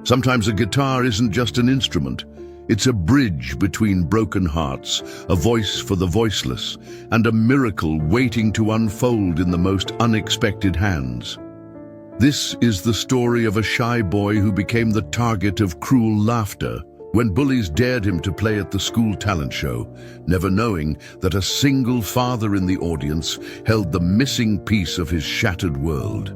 Sometimes a guitar isn't just an instrument. It's a bridge between broken hearts, a voice for the voiceless, and a miracle waiting to unfold in the most unexpected hands. This is the story of a shy boy who became the target of cruel laughter when bullies dared him to play at the school talent show, never knowing that a single father in the audience held the missing piece of his shattered world.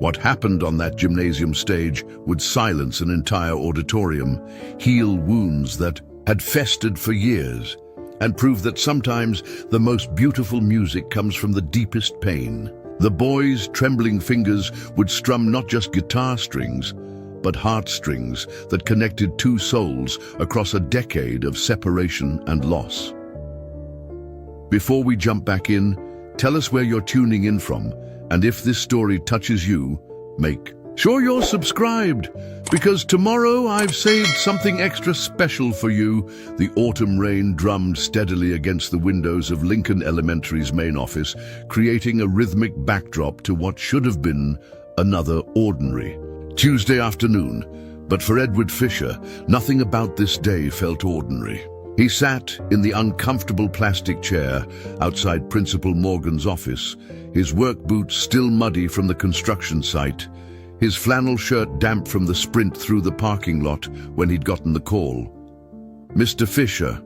What happened on that gymnasium stage would silence an entire auditorium, heal wounds that had festered for years, and prove that sometimes the most beautiful music comes from the deepest pain. The boy's trembling fingers would strum not just guitar strings, but heartstrings that connected two souls across a decade of separation and loss. Before we jump back in, tell us where you're tuning in from, and if this story touches you, make sure you're subscribed, because tomorrow I've saved something extra special for you. The autumn rain drummed steadily against the windows of Lincoln Elementary's main office, creating a rhythmic backdrop to what should have been another ordinary Tuesday afternoon. But for Edward Fisher, nothing about this day felt ordinary. He sat in the uncomfortable plastic chair outside Principal Morgan's office, his work boots still muddy from the construction site, his flannel shirt damp from the sprint through the parking lot when he'd gotten the call. "Mr. Fisher,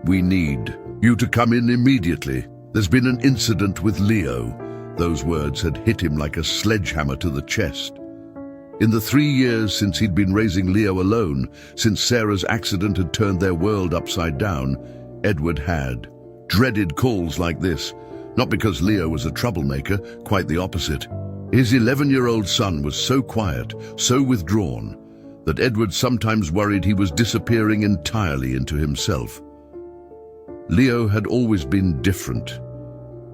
we need you to come in immediately. There's been an incident with Leo." Those words had hit him like a sledgehammer to the chest. In the 3 years since he'd been raising Leo alone, since Sarah's accident had turned their world upside down, Edward had dreaded calls like this. Not because Leo was a troublemaker, quite the opposite. His 11-year-old son was so quiet, so withdrawn, that Edward sometimes worried he was disappearing entirely into himself. Leo had always been different.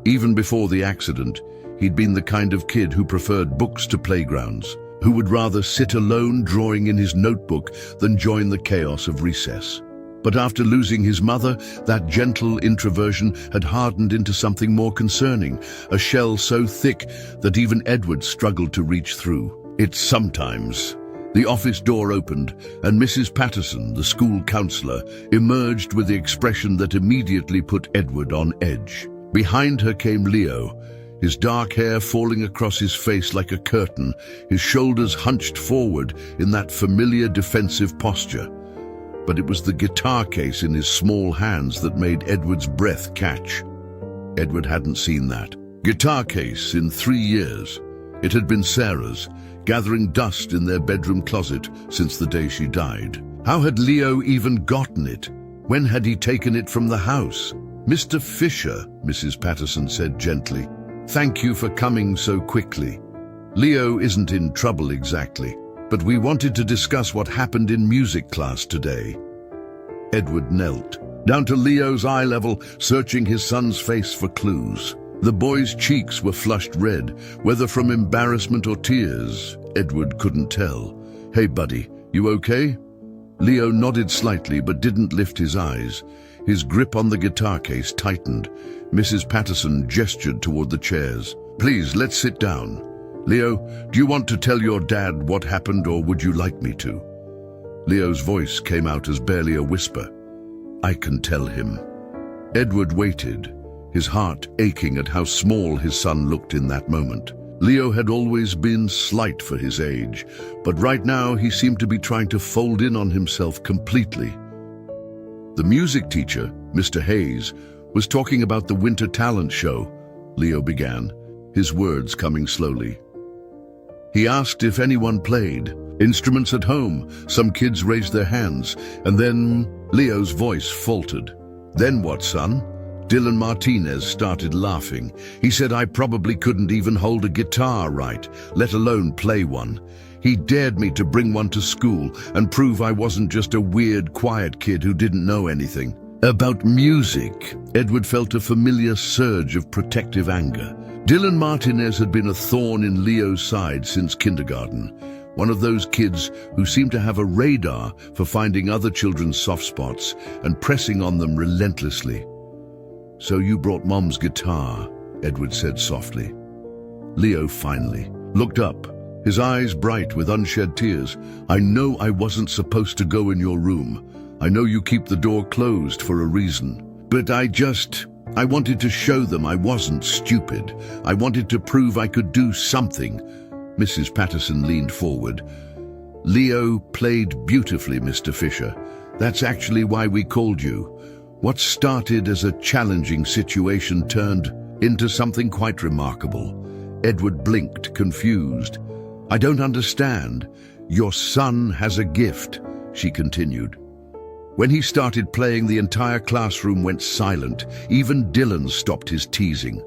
Even before the accident, he'd been the kind of kid who preferred books to playgrounds, who would rather sit alone drawing in his notebook than join the chaos of recess. But after losing his mother, that gentle introversion had hardened into something more concerning, a shell so thick that even Edward struggled to reach through. It's sometimes. The office door opened, and Mrs. Patterson, the school counselor, emerged with the expression that immediately put Edward on edge. Behind her came Leo, his dark hair falling across his face like a curtain, his shoulders hunched forward in that familiar defensive posture. But it was the guitar case in his small hands that made Edward's breath catch. Edward hadn't seen that guitar case in 3 years. It had been Sarah's, gathering dust in their bedroom closet since the day she died. How had Leo even gotten it? When had he taken it from the house? "Mr. Fisher," Mrs. Patterson said gently, "thank you for coming so quickly. Leo isn't in trouble exactly, but we wanted to discuss what happened in music class today." Edward knelt, down to Leo's eye level, searching his son's face for clues. The boy's cheeks were flushed red, whether from embarrassment or tears, Edward couldn't tell. "Hey buddy, you okay?" Leo nodded slightly but didn't lift his eyes. His grip on the guitar case tightened. Mrs. Patterson gestured toward the chairs. "Please, let's sit down. Leo, do you want to tell your dad what happened, or would you like me to?" Leo's voice came out as barely a whisper. "I can tell him." Edward waited, his heart aching at how small his son looked in that moment. Leo had always been slight for his age, but right now he seemed to be trying to fold in on himself completely. The music teacher, Mr. Hayes, was talking about the winter talent show, Leo began, his words coming slowly. He asked if anyone played instruments at home. Some kids raised their hands, and then Leo's voice faltered. "Then what, son?" Dylan Martinez started laughing. He said I probably couldn't even hold a guitar right, let alone play one. He dared me to bring one to school and prove I wasn't just a weird, quiet kid who didn't know anything. About music, Edward felt a familiar surge of protective anger. Dylan Martinez had been a thorn in Leo's side since kindergarten, one of those kids who seemed to have a radar for finding other children's soft spots and pressing on them relentlessly. "So you brought Mom's guitar," Edward said softly. Leo finally looked up, his eyes bright with unshed tears. "I know I wasn't supposed to go in your room. I know you keep the door closed for a reason. But I wanted to show them I wasn't stupid. I wanted to prove I could do something." Mrs. Patterson leaned forward. "Leo played beautifully, Mr. Fisher. That's actually why we called you. What started as a challenging situation turned into something quite remarkable." Edward blinked, confused. "I don't understand. Your son has a gift," she continued. "When he started playing, the entire classroom went silent. Even Dylan stopped his teasing.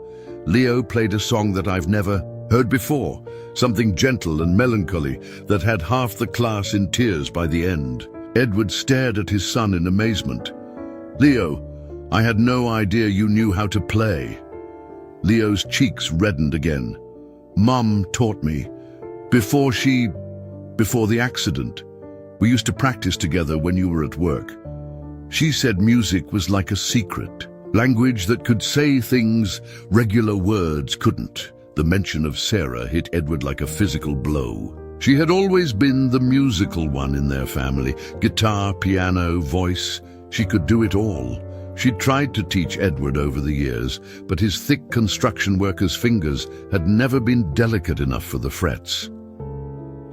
Leo played a song that I've never heard before, something gentle and melancholy that had half the class in tears by the end." Edward stared at his son in amazement. "Leo, I had no idea you knew how to play." Leo's cheeks reddened again. "Mum taught me. Before the accident. We used to practice together when you were at work. She said music was like a secret, language that could say things regular words couldn't." The mention of Sarah hit Edward like a physical blow. She had always been the musical one in their family. Guitar, piano, voice. She could do it all. She'd tried to teach Edward over the years, but his thick construction worker's fingers had never been delicate enough for the frets.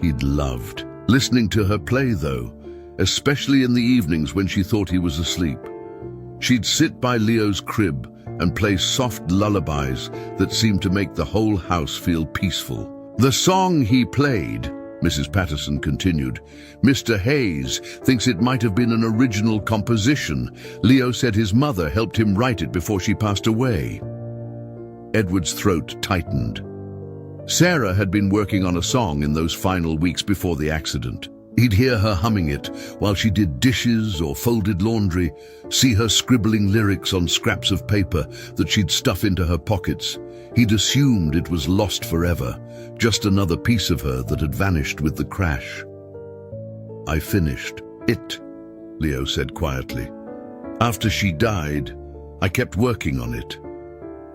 He'd loved listening to her play, though, especially in the evenings when she thought he was asleep. She'd sit by Leo's crib and play soft lullabies that seemed to make the whole house feel peaceful. "The song he played," Mrs. Patterson continued, "Mr. Hayes thinks it might have been an original composition. Leo said his mother helped him write it before she passed away." Edward's throat tightened. Sarah had been working on a song in those final weeks before the accident. He'd hear her humming it while she did dishes or folded laundry, see her scribbling lyrics on scraps of paper that she'd stuff into her pockets. He'd assumed it was lost forever, just another piece of her that had vanished with the crash. "I finished it," Leo said quietly. "After she died, I kept working on it.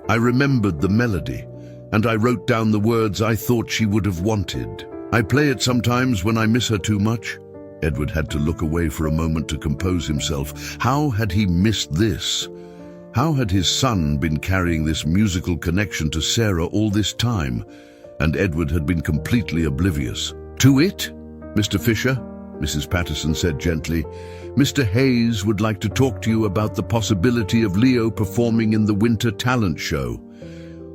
I remembered the melody, and I wrote down the words I thought she would have wanted. I play it sometimes when I miss her too much." Edward had to look away for a moment to compose himself. How had he missed this? How had his son been carrying this musical connection to Sarah all this time? And Edward had been completely oblivious. "To it, Mr. Fisher," Mrs. Patterson said gently. "Mr. Hayes would like to talk to you about the possibility of Leo performing in the Winter Talent Show.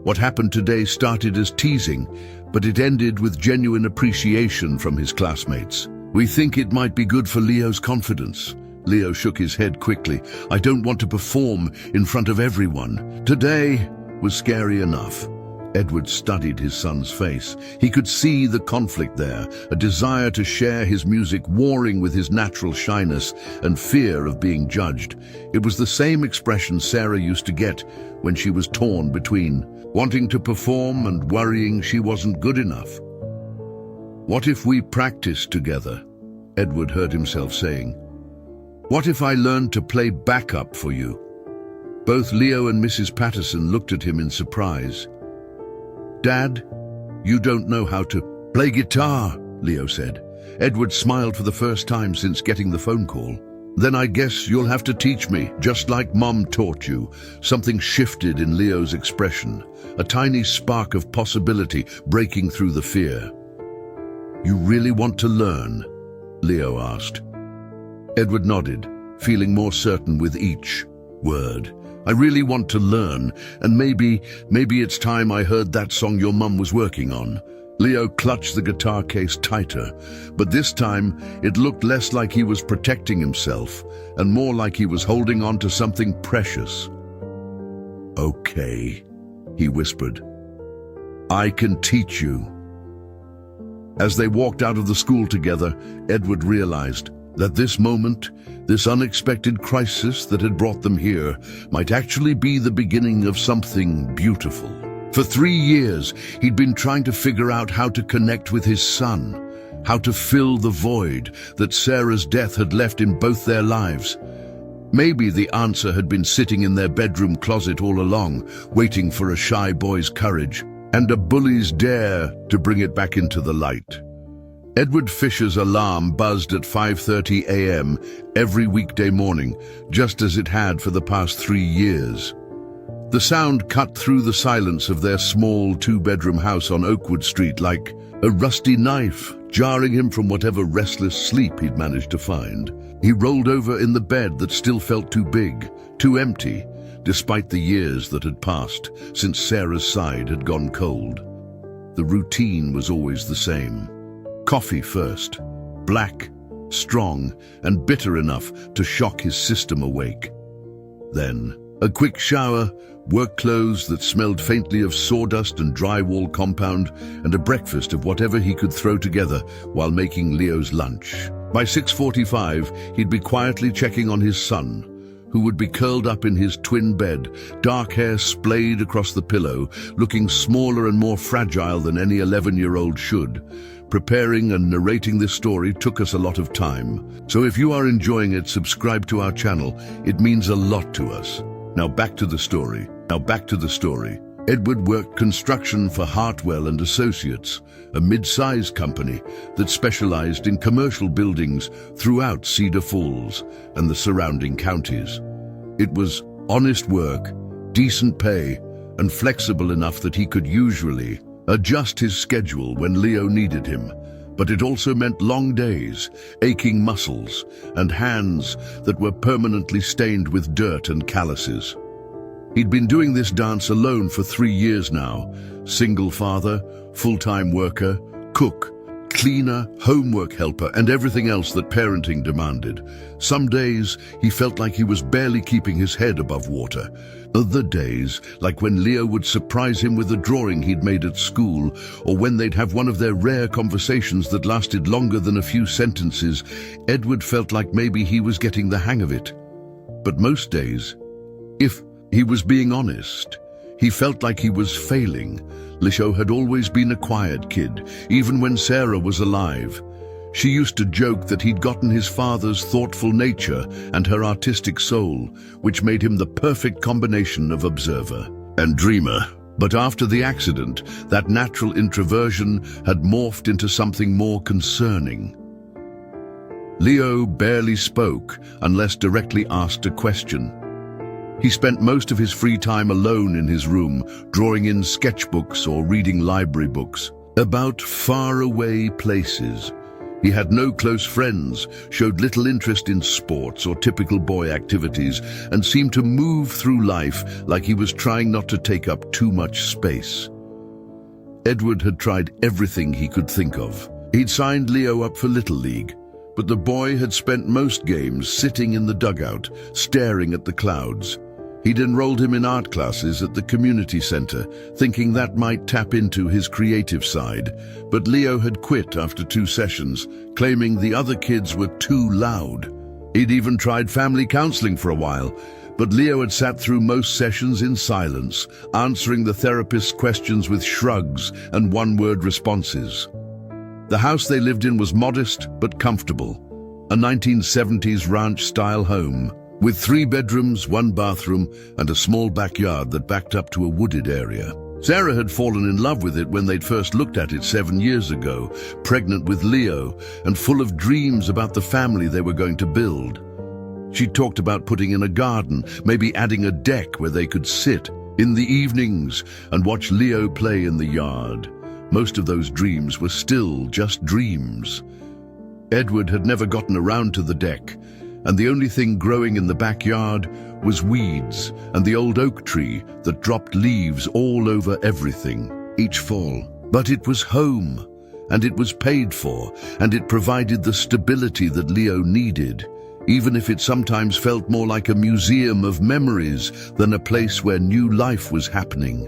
What happened today started as teasing, but it ended with genuine appreciation from his classmates. We think it might be good for Leo's confidence." Leo shook his head quickly. "I don't want to perform in front of everyone. Today was scary enough." Edward studied his son's face. He could see the conflict there, a desire to share his music warring with his natural shyness and fear of being judged. It was the same expression Sarah used to get when she was torn between wanting to perform and worrying she wasn't good enough. "What if we practiced together?" Edward heard himself saying. "What if I learned to play backup for you?" Both Leo and Mrs. Patterson looked at him in surprise. "Dad, you don't know how to play guitar," Leo said. Edward smiled for the first time since getting the phone call. "Then I guess you'll have to teach me, just like Mom taught you." Something shifted in Leo's expression, a tiny spark of possibility breaking through the fear. "You really want to learn?" Leo asked. Edward nodded, feeling more certain with each word. "I really want to learn, and maybe it's time I heard that song your mum was working on." Leo clutched the guitar case tighter, but this time it looked less like he was protecting himself and more like he was holding on to something precious. "Okay," he whispered. "I can teach you." As they walked out of the school together, Edward realized that this moment, this unexpected crisis that had brought them here, might actually be the beginning of something beautiful. For 3 years, he'd been trying to figure out how to connect with his son, how to fill the void that Sarah's death had left in both their lives. Maybe the answer had been sitting in their bedroom closet all along, waiting for a shy boy's courage. and a bully's dare to bring it back into the light. Edward Fisher's alarm buzzed at 5:30 a.m. every weekday morning, just as it had for the past 3 years. The sound cut through the silence of their small 2-bedroom house on Oakwood Street like a rusty knife, jarring him from whatever restless sleep he'd managed to find. He rolled over in the bed that still felt too big, too empty, despite the years that had passed since Sarah's side had gone cold. The routine was always the same. Coffee first, black, strong, and bitter enough to shock his system awake. Then, a quick shower, work clothes that smelled faintly of sawdust and drywall compound, and a breakfast of whatever he could throw together while making Leo's lunch. By 6:45, he'd be quietly checking on his son, who would be curled up in his twin bed, dark hair splayed across the pillow, looking smaller and more fragile than any 11-year-old should. Preparing and narrating this story took us a lot of time, so if you are enjoying it, subscribe to our channel. It means a lot to us. Now back to the story. Edward worked construction for Hartwell and Associates, a mid-sized company that specialized in commercial buildings throughout Cedar Falls and the surrounding counties. It was honest work, decent pay, and flexible enough that he could usually adjust his schedule when Leo needed him, but it also meant long days, aching muscles, and hands that were permanently stained with dirt and calluses. He'd been doing this dance alone for 3 years now, single father, full-time worker, cook, cleaner, homework helper, and everything else that parenting demanded. Some days, he felt like he was barely keeping his head above water. Other days, like when Leo would surprise him with a drawing he'd made at school, or when they'd have one of their rare conversations that lasted longer than a few sentences, Edward felt like maybe he was getting the hang of it. But most days, if he was being honest, he felt like he was failing. Leo had always been a quiet kid, even when Sarah was alive. She used to joke that he'd gotten his father's thoughtful nature and her artistic soul, which made him the perfect combination of observer and dreamer. But after the accident, that natural introversion had morphed into something more concerning. Leo barely spoke unless directly asked a question. He spent most of his free time alone in his room, drawing in sketchbooks or reading library books about faraway places. He had no close friends, showed little interest in sports or typical boy activities, and seemed to move through life like he was trying not to take up too much space. Edward had tried everything he could think of. He'd signed Leo up for Little League, but the boy had spent most games sitting in the dugout, staring at the clouds. He'd enrolled him in art classes at the community center, thinking that might tap into his creative side. But Leo had quit after 2 sessions, claiming the other kids were too loud. He'd even tried family counseling for a while, but Leo had sat through most sessions in silence, answering the therapist's questions with shrugs and one-word responses. The house they lived in was modest but comfortable, a 1970s ranch-style home, with 3 bedrooms, 1 bathroom, and a small backyard that backed up to a wooded area. Sarah had fallen in love with it when they'd first looked at it 7 years ago, pregnant with Leo and full of dreams about the family they were going to build. She talked about putting in a garden, maybe adding a deck where they could sit in the evenings and watch Leo play in the yard. Most of those dreams were still just dreams. Edward had never gotten around to the deck, and the only thing growing in the backyard was weeds and the old oak tree that dropped leaves all over everything each fall. But it was home, and it was paid for, and it provided the stability that Leo needed, even if it sometimes felt more like a museum of memories than a place where new life was happening.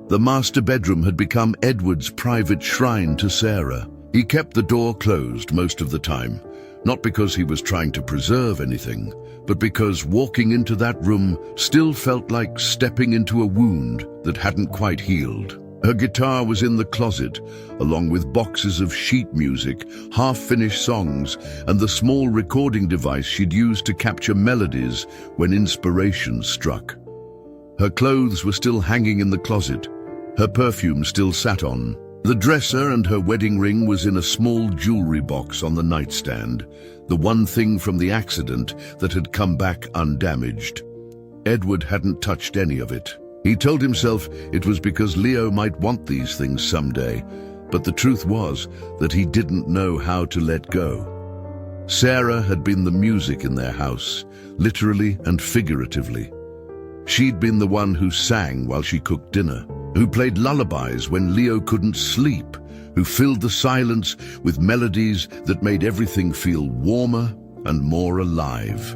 The master bedroom had become Edward's private shrine to Sarah. He kept the door closed most of the time, not because he was trying to preserve anything, but because walking into that room still felt like stepping into a wound that hadn't quite healed. Her guitar was in the closet, along with boxes of sheet music, half-finished songs, and the small recording device she'd used to capture melodies when inspiration struck. Her clothes were still hanging in the closet, Her perfume still sat on. The dresser and her wedding ring was in a small jewelry box on the nightstand, the one thing from the accident that had come back undamaged. Edward hadn't touched any of it. He told himself it was because Leo might want these things someday, but the truth was that he didn't know how to let go. Sarah had been the music in their house, literally and figuratively. She'd been the one who sang while she cooked dinner, who played lullabies when Leo couldn't sleep, who filled the silence with melodies that made everything feel warmer and more alive.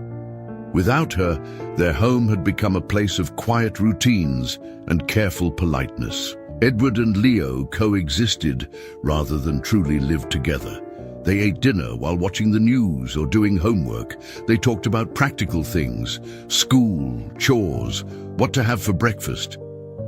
Without her, their home had become a place of quiet routines and careful politeness. Edward and Leo coexisted rather than truly lived together. They ate dinner while watching the news or doing homework. They talked about practical things, school, chores, what to have for breakfast.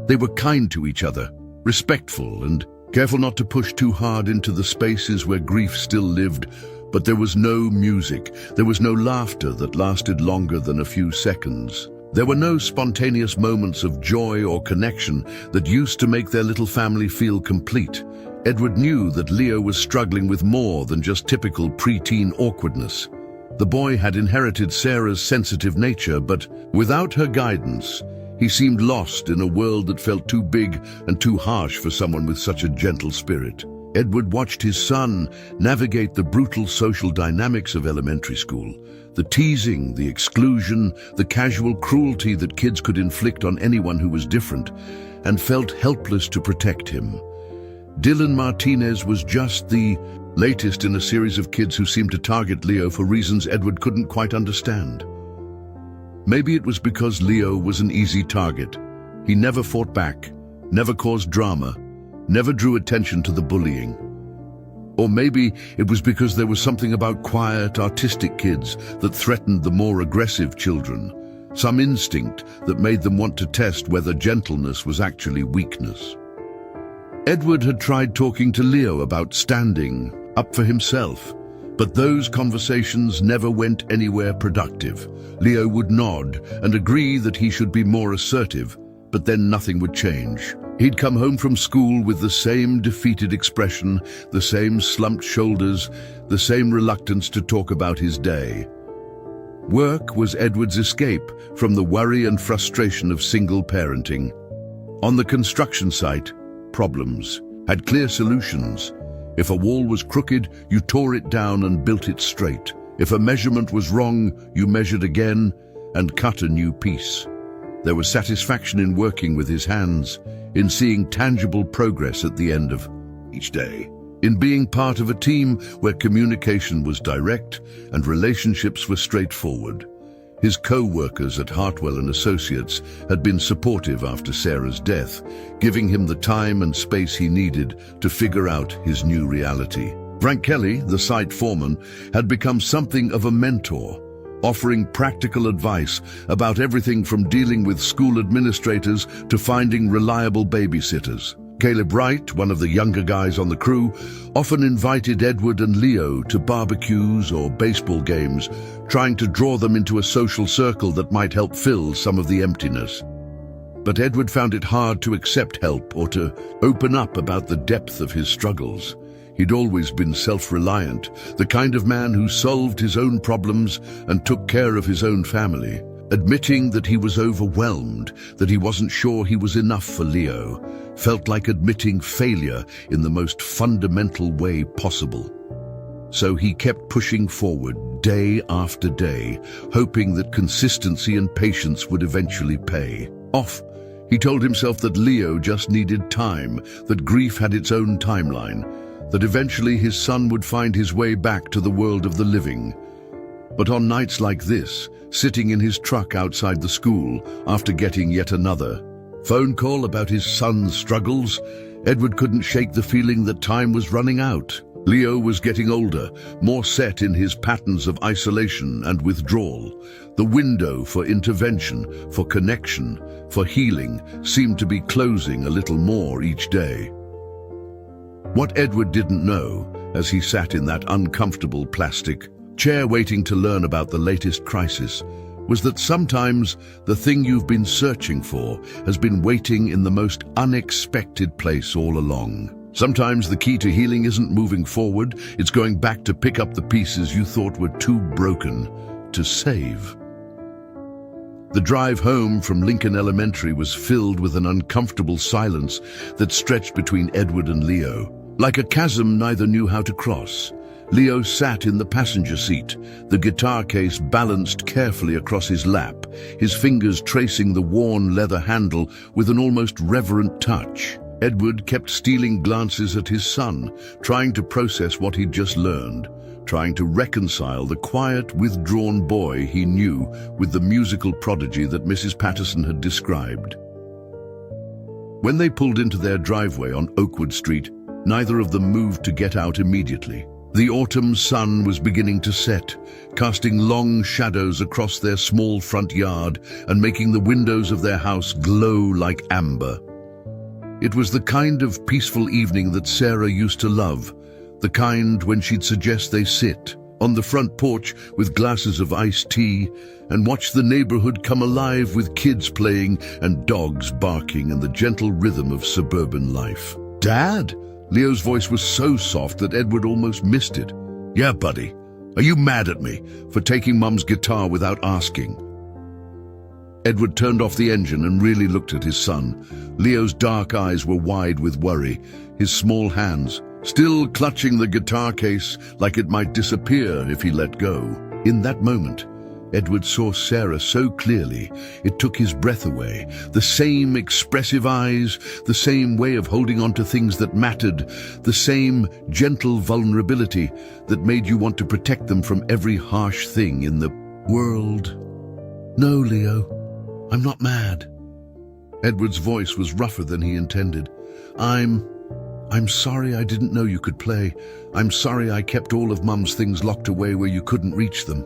They were kind to each other, respectful, and careful not to push too hard into the spaces where grief still lived. But there was no music, there was no laughter that lasted longer than a few seconds. There were no spontaneous moments of joy or connection that used to make their little family feel complete. Edward knew that Leo was struggling with more than just typical preteen awkwardness. The boy had inherited Sarah's sensitive nature, but without her guidance, he seemed lost in a world that felt too big and too harsh for someone with such a gentle spirit. Edward watched his son navigate the brutal social dynamics of elementary school, the teasing, the exclusion, the casual cruelty that kids could inflict on anyone who was different, and felt helpless to protect him. Dylan Martinez was just the latest in a series of kids who seemed to target Leo for reasons Edward couldn't quite understand. Maybe it was because Leo was an easy target. He never fought back, never caused drama, never drew attention to the bullying. Or maybe it was because there was something about quiet, artistic kids that threatened the more aggressive children, some instinct that made them want to test whether gentleness was actually weakness. Edward had tried talking to Leo about standing up for himself, but those conversations never went anywhere productive. Leo would nod and agree that he should be more assertive, but then nothing would change. He'd come home from school with the same defeated expression, the same slumped shoulders, the same reluctance to talk about his day. Work was Edward's escape from the worry and frustration of single parenting. On the construction site, problems had clear solutions. If a wall was crooked, you tore it down and built it straight. If a measurement was wrong, you measured again and cut a new piece. There was satisfaction in working with his hands, in seeing tangible progress at the end of each day, in being part of a team where communication was direct and relationships were straightforward. His co-workers at Hartwell & Associates had been supportive after Sarah's death, giving him the time and space he needed to figure out his new reality. Frank Kelly, the site foreman, had become something of a mentor, offering practical advice about everything from dealing with school administrators to finding reliable babysitters. Caleb Wright, one of the younger guys on the crew, often invited Edward and Leo to barbecues or baseball games, trying to draw them into a social circle that might help fill some of the emptiness. But Edward found it hard to accept help or to open up about the depth of his struggles. He'd always been self-reliant, the kind of man who solved his own problems and took care of his own family. Admitting that he was overwhelmed, that he wasn't sure he was enough for Leo, felt like admitting failure in the most fundamental way possible. So he kept pushing forward day after day, hoping that consistency and patience would eventually pay off. He told himself that Leo just needed time, that grief had its own timeline, that eventually his son would find his way back to the world of the living. But on nights like this, sitting in his truck outside the school after getting yet another phone call about his son's struggles, Edward couldn't shake the feeling that time was running out. Leo was getting older, more set in his patterns of isolation and withdrawal. The window for intervention, for connection, for healing seemed to be closing a little more each day. What Edward didn't know, as he sat in that uncomfortable plastic chair waiting to learn about the latest crisis, was that sometimes the thing you've been searching for has been waiting in the most unexpected place all along. Sometimes the key to healing isn't moving forward, it's going back to pick up the pieces you thought were too broken to save. The drive home from Lincoln Elementary was filled with an uncomfortable silence that stretched between Edward and Leo. Like a chasm neither knew how to cross. Leo sat in the passenger seat, the guitar case balanced carefully across his lap, his fingers tracing the worn leather handle with an almost reverent touch. Edward kept stealing glances at his son, trying to process what he'd just learned, trying to reconcile the quiet, withdrawn boy he knew with the musical prodigy that Mrs. Patterson had described. When they pulled into their driveway on Oakwood Street, neither of them moved to get out immediately. The autumn sun was beginning to set, casting long shadows across their small front yard and making the windows of their house glow like amber. It was the kind of peaceful evening that Sarah used to love, the kind when she'd suggest they sit on the front porch with glasses of iced tea and watch the neighborhood come alive with kids playing and dogs barking and the gentle rhythm of suburban life. "Dad?" Leo's voice was so soft that Edward almost missed it. "Yeah, buddy. Are you mad at me for taking Mum's guitar without asking?" Edward turned off the engine and really looked at his son. Leo's dark eyes were wide with worry, his small hands still clutching the guitar case like it might disappear if he let go. In that moment, Edward saw Sarah so clearly, it took his breath away. The same expressive eyes, the same way of holding on to things that mattered, the same gentle vulnerability that made you want to protect them from every harsh thing in the world. "No, Leo, I'm not mad." Edward's voice was rougher than he intended. I'm sorry I didn't know you could play. I'm sorry I kept all of Mum's things locked away where you couldn't reach them.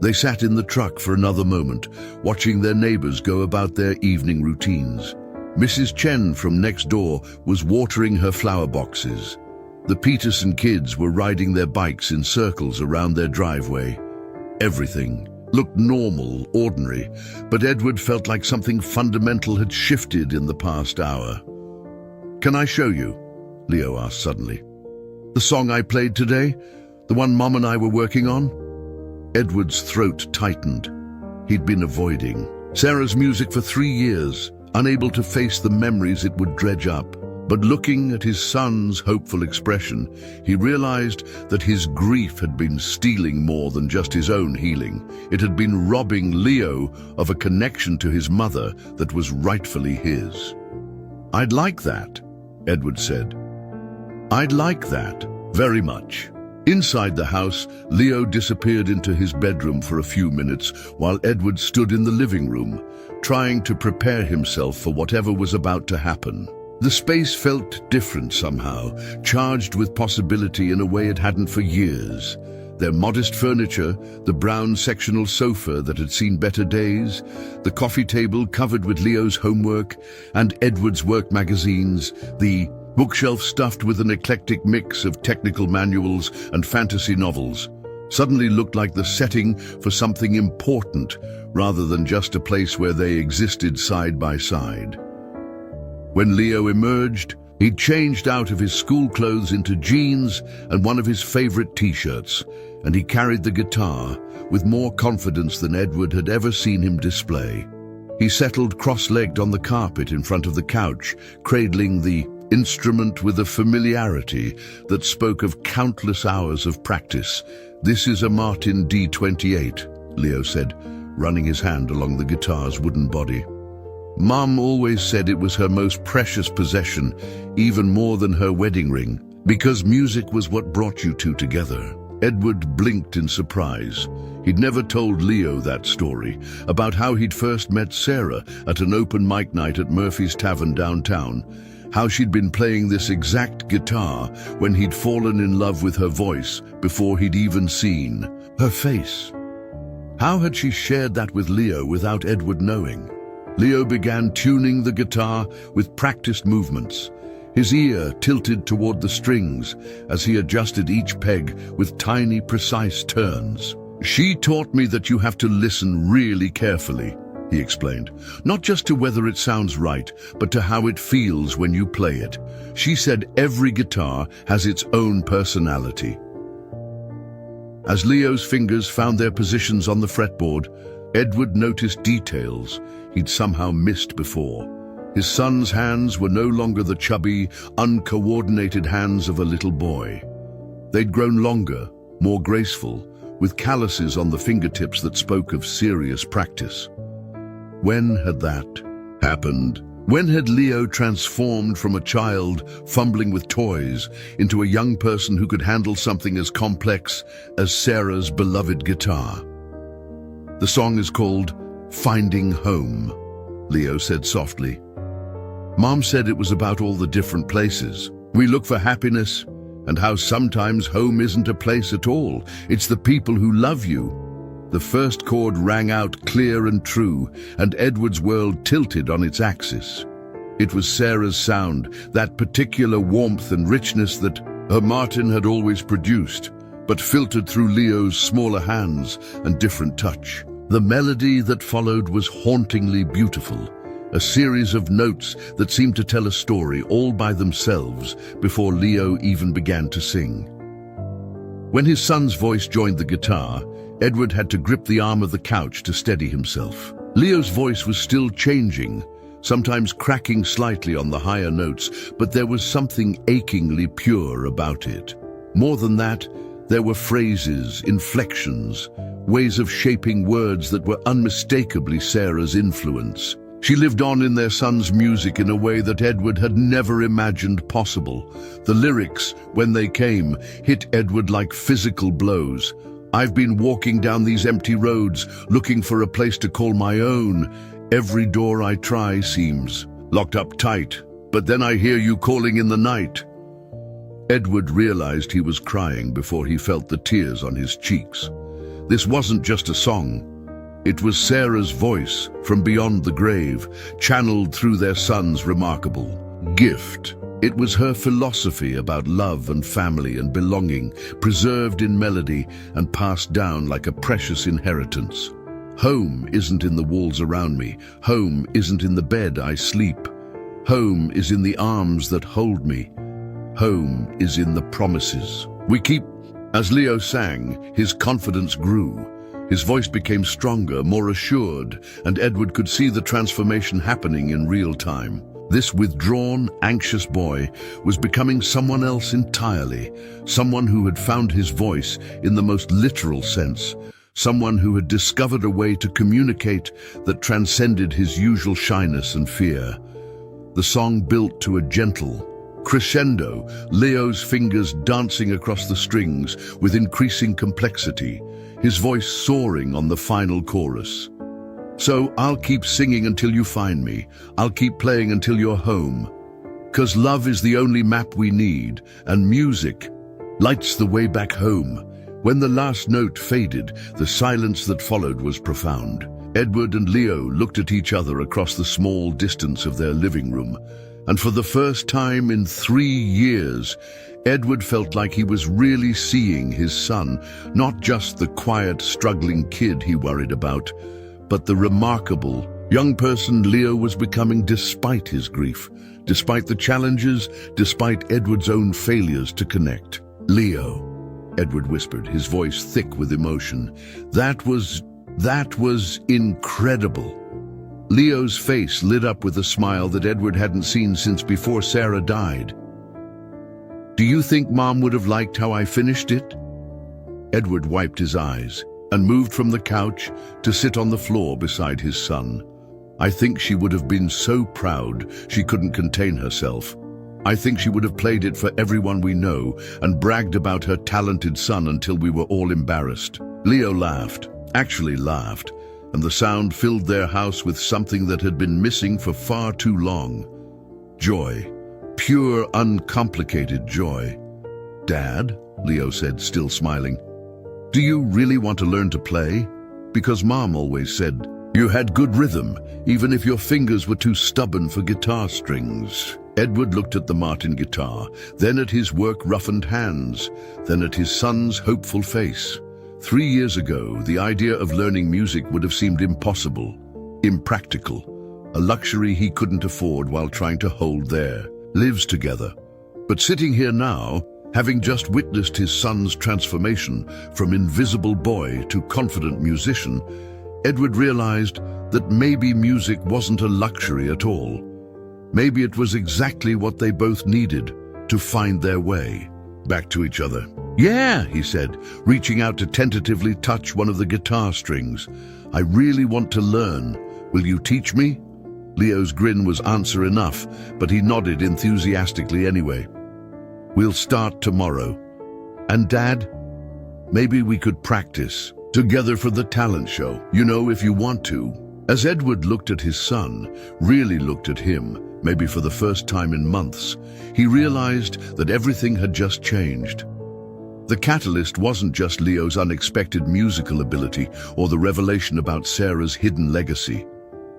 They sat in the truck for another moment, watching their neighbors go about their evening routines. Mrs. Chen from next door was watering her flower boxes. The Peterson kids were riding their bikes in circles around their driveway. Everything looked normal, ordinary, but Edward felt like something fundamental had shifted in the past hour. "Can I show you?" Leo asked suddenly. "The song I played today? The one Mom and I were working on?" Edward's throat tightened. He'd been avoiding Sarah's music for 3 years, unable to face the memories it would dredge up. But looking at his son's hopeful expression, he realized that his grief had been stealing more than just his own healing. It had been robbing Leo of a connection to his mother that was rightfully his. "I'd like that," Edward said. "I'd like that, very much." Inside the house, Leo disappeared into his bedroom for a few minutes while Edward stood in the living room, trying to prepare himself for whatever was about to happen. The space felt different somehow, charged with possibility in a way it hadn't for years. Their modest furniture, the brown sectional sofa that had seen better days, the coffee table covered with Leo's homework and Edward's work magazines, the bookshelf stuffed with an eclectic mix of technical manuals and fantasy novels, suddenly looked like the setting for something important rather than just a place where they existed side by side. When Leo emerged, he'd changed out of his school clothes into jeans and one of his favorite t-shirts, and he carried the guitar with more confidence than Edward had ever seen him display. He settled cross-legged on the carpet in front of the couch, cradling the instrument with a familiarity that spoke of countless hours of practice. "This is a Martin D28, Leo said, running his hand along the guitar's wooden body. "Mum always said it was her most precious possession, even more than her wedding ring, because music was what brought you two together." Edward blinked in surprise. He'd never told Leo that story, about how he'd first met Sarah at an open mic night at Murphy's Tavern downtown, how she'd been playing this exact guitar when he'd fallen in love with her voice before he'd even seen her face. How had she shared that with Leo without Edward knowing? Leo began tuning the guitar with practiced movements, his ear tilted toward the strings as he adjusted each peg with tiny, precise turns. She taught me that you have to listen really carefully, he explained. Not just to whether it sounds right, but to how it feels when you play it. She said every guitar has its own personality. As Leo's fingers found their positions on the fretboard, Edward noticed details he'd somehow missed before. His son's hands were no longer the chubby, uncoordinated hands of a little boy. They'd grown longer, more graceful, with calluses on the fingertips that spoke of serious practice. When had that happened? When had Leo transformed from a child fumbling with toys into a young person who could handle something as complex as Sarah's beloved guitar? The song is called Finding Home, Leo said softly. Mom said it was about all the different places we look for happiness, and how sometimes home isn't a place at all. It's the people who love you. The first chord rang out clear and true, and Edward's world tilted on its axis. It was Sarah's sound, that particular warmth and richness that her Martin had always produced, but filtered through Leo's smaller hands and different touch. The melody that followed was hauntingly beautiful, a series of notes that seemed to tell a story all by themselves before Leo even began to sing. When his son's voice joined the guitar, Edward had to grip the arm of the couch to steady himself. Leo's voice was still changing, sometimes cracking slightly on the higher notes, but there was something achingly pure about it. More than that, there were phrases, inflections, ways of shaping words that were unmistakably Sarah's influence. She lived on in their son's music in a way that Edward had never imagined possible. The lyrics, when they came, hit Edward like physical blows. I've been walking down these empty roads, looking for a place to call my own. Every door I try seems locked up tight, but then I hear you calling in the night. Edward realized he was crying before he felt the tears on his cheeks. This wasn't just a song. It was Sarah's voice from beyond the grave, channeled through their son's remarkable gift. It was her philosophy about love and family and belonging, preserved in melody and passed down like a precious inheritance. Home isn't in the walls around me. Home isn't in the bed I sleep. Home is in the arms that hold me. Home is in the promises we keep. As Leo sang, his confidence grew. His voice became stronger, more assured, and Edward could see the transformation happening in real time. This withdrawn, anxious boy was becoming someone else entirely, someone who had found his voice in the most literal sense, someone who had discovered a way to communicate that transcended his usual shyness and fear. The song built to a gentle crescendo, Leo's fingers dancing across the strings with increasing complexity, his voice soaring on the final chorus. So I'll keep singing until you find me. I'll keep playing until you're home. 'Cause love is the only map we need, and music lights the way back home. When the last note faded, the silence that followed was profound. Edward and Leo looked at each other across the small distance of their living room, and for the first time in 3 years, Edward felt like he was really seeing his son, not just the quiet, struggling kid he worried about, but the remarkable young person Leo was becoming despite his grief, despite the challenges, despite Edward's own failures to connect. Leo, Edward whispered, his voice thick with emotion. That was incredible. Leo's face lit up with a smile that Edward hadn't seen since before Sarah died. Do you think Mom would have liked how I finished it? Edward wiped his eyes and moved from the couch to sit on the floor beside his son. I think she would have been so proud she couldn't contain herself. I think she would have played it for everyone we know and bragged about her talented son until we were all embarrassed. Leo laughed, actually laughed, and the sound filled their house with something that had been missing for far too long. Joy. Pure, uncomplicated joy. Dad, Leo said, still smiling, do you really want to learn to play? Because Mom always said you had good rhythm, even if your fingers were too stubborn for guitar strings. Edward looked at the Martin guitar, then at his work-roughened hands, then at his son's hopeful face. 3 years ago, the idea of learning music would have seemed impossible, impractical, a luxury he couldn't afford while trying to hold their lives together. But sitting here now, having just witnessed his son's transformation from invisible boy to confident musician, Edward realized that maybe music wasn't a luxury at all. Maybe it was exactly what they both needed to find their way back to each other. "Yeah," he said, reaching out to tentatively touch one of the guitar strings. "I really want to learn. Will you teach me?" Leo's grin was answer enough, but he nodded enthusiastically anyway. "We'll start tomorrow. And Dad, maybe we could practice together for the talent show, if you want to." As Edward looked at his son, really looked at him, maybe for the first time in months, he realized that everything had just changed. The catalyst wasn't just Leo's unexpected musical ability or the revelation about Sarah's hidden legacy.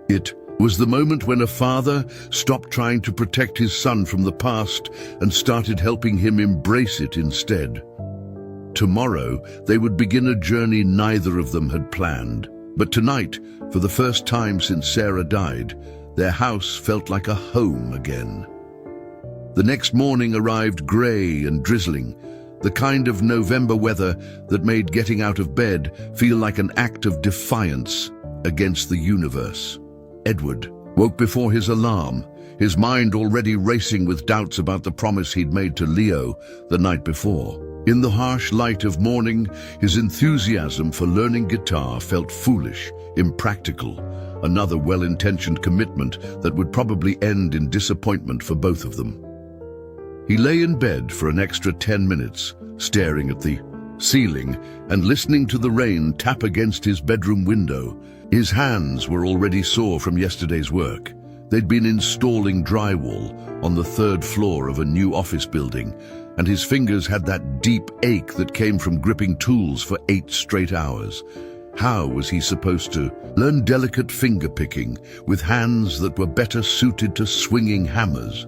It was the moment when a father stopped trying to protect his son from the past and started helping him embrace it instead. Tomorrow, they would begin a journey neither of them had planned. But tonight, for the first time since Sarah died, their house felt like a home again. The next morning arrived grey and drizzling, the kind of November weather that made getting out of bed feel like an act of defiance against the universe. Edward woke before his alarm, his mind already racing with doubts about the promise he'd made to Leo the night before. In the harsh light of morning, his enthusiasm for learning guitar felt foolish, impractical, another well-intentioned commitment that would probably end in disappointment for both of them. He lay in bed for an extra 10 minutes, staring at the ceiling and listening to the rain tap against his bedroom window. His hands were already sore from yesterday's work. They'd been installing drywall on the 3rd floor of a new office building, and his fingers had that deep ache that came from gripping tools for 8 straight hours. How was he supposed to learn delicate finger-picking with hands that were better suited to swinging hammers?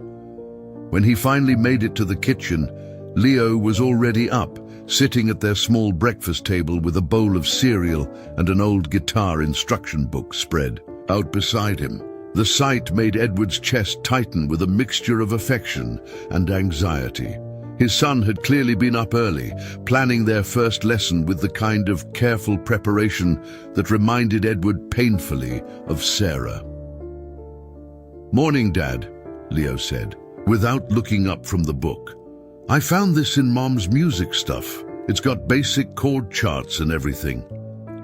When he finally made it to the kitchen, Leo was already up, sitting at their small breakfast table with a bowl of cereal and an old guitar instruction book spread out beside him. The sight made Edward's chest tighten with a mixture of affection and anxiety. His son had clearly been up early, planning their first lesson with the kind of careful preparation that reminded Edward painfully of Sarah. "Morning, Dad," Leo said, without looking up from the book. "I found this in Mom's music stuff. It's got basic chord charts and everything."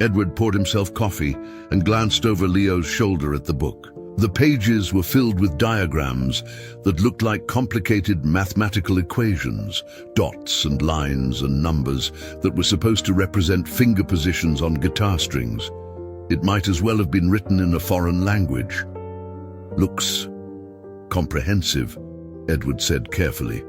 Edward poured himself coffee and glanced over Leo's shoulder at the book. The pages were filled with diagrams that looked like complicated mathematical equations, dots and lines and numbers that were supposed to represent finger positions on guitar strings. It might as well have been written in a foreign language. "Looks comprehensive," Edward said carefully.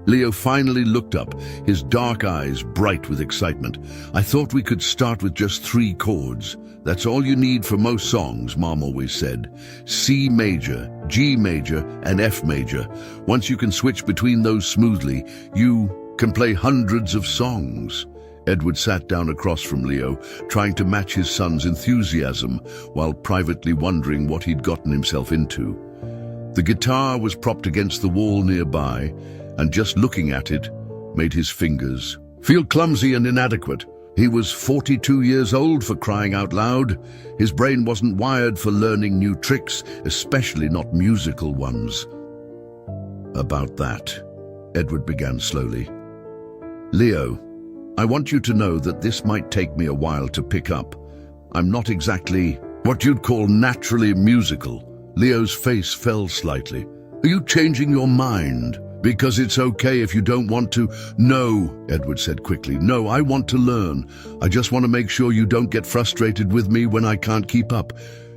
Leo finally looked up, his dark eyes bright with excitement. "I thought we could start with just 3 chords. That's all you need for most songs, Mom always said. C major, G major, and F major. Once you can switch between those smoothly, you can play hundreds of songs." Edward sat down across from Leo, trying to match his son's enthusiasm while privately wondering what he'd gotten himself into. The guitar was propped against the wall nearby, and just looking at it made his fingers feel clumsy and inadequate. He was 42 years old, for crying out loud. His brain wasn't wired for learning new tricks, especially not musical ones. "About that," Edward began slowly. "Leo, I want you to know that this might take me a while to pick up. I'm not exactly what you'd call naturally musical." Leo's face fell slightly. "Are you changing your mind? Because it's okay if you don't want to." "No," Edward said quickly. "No, I want to learn. I just want to make sure you don't get frustrated with me when I can't keep up.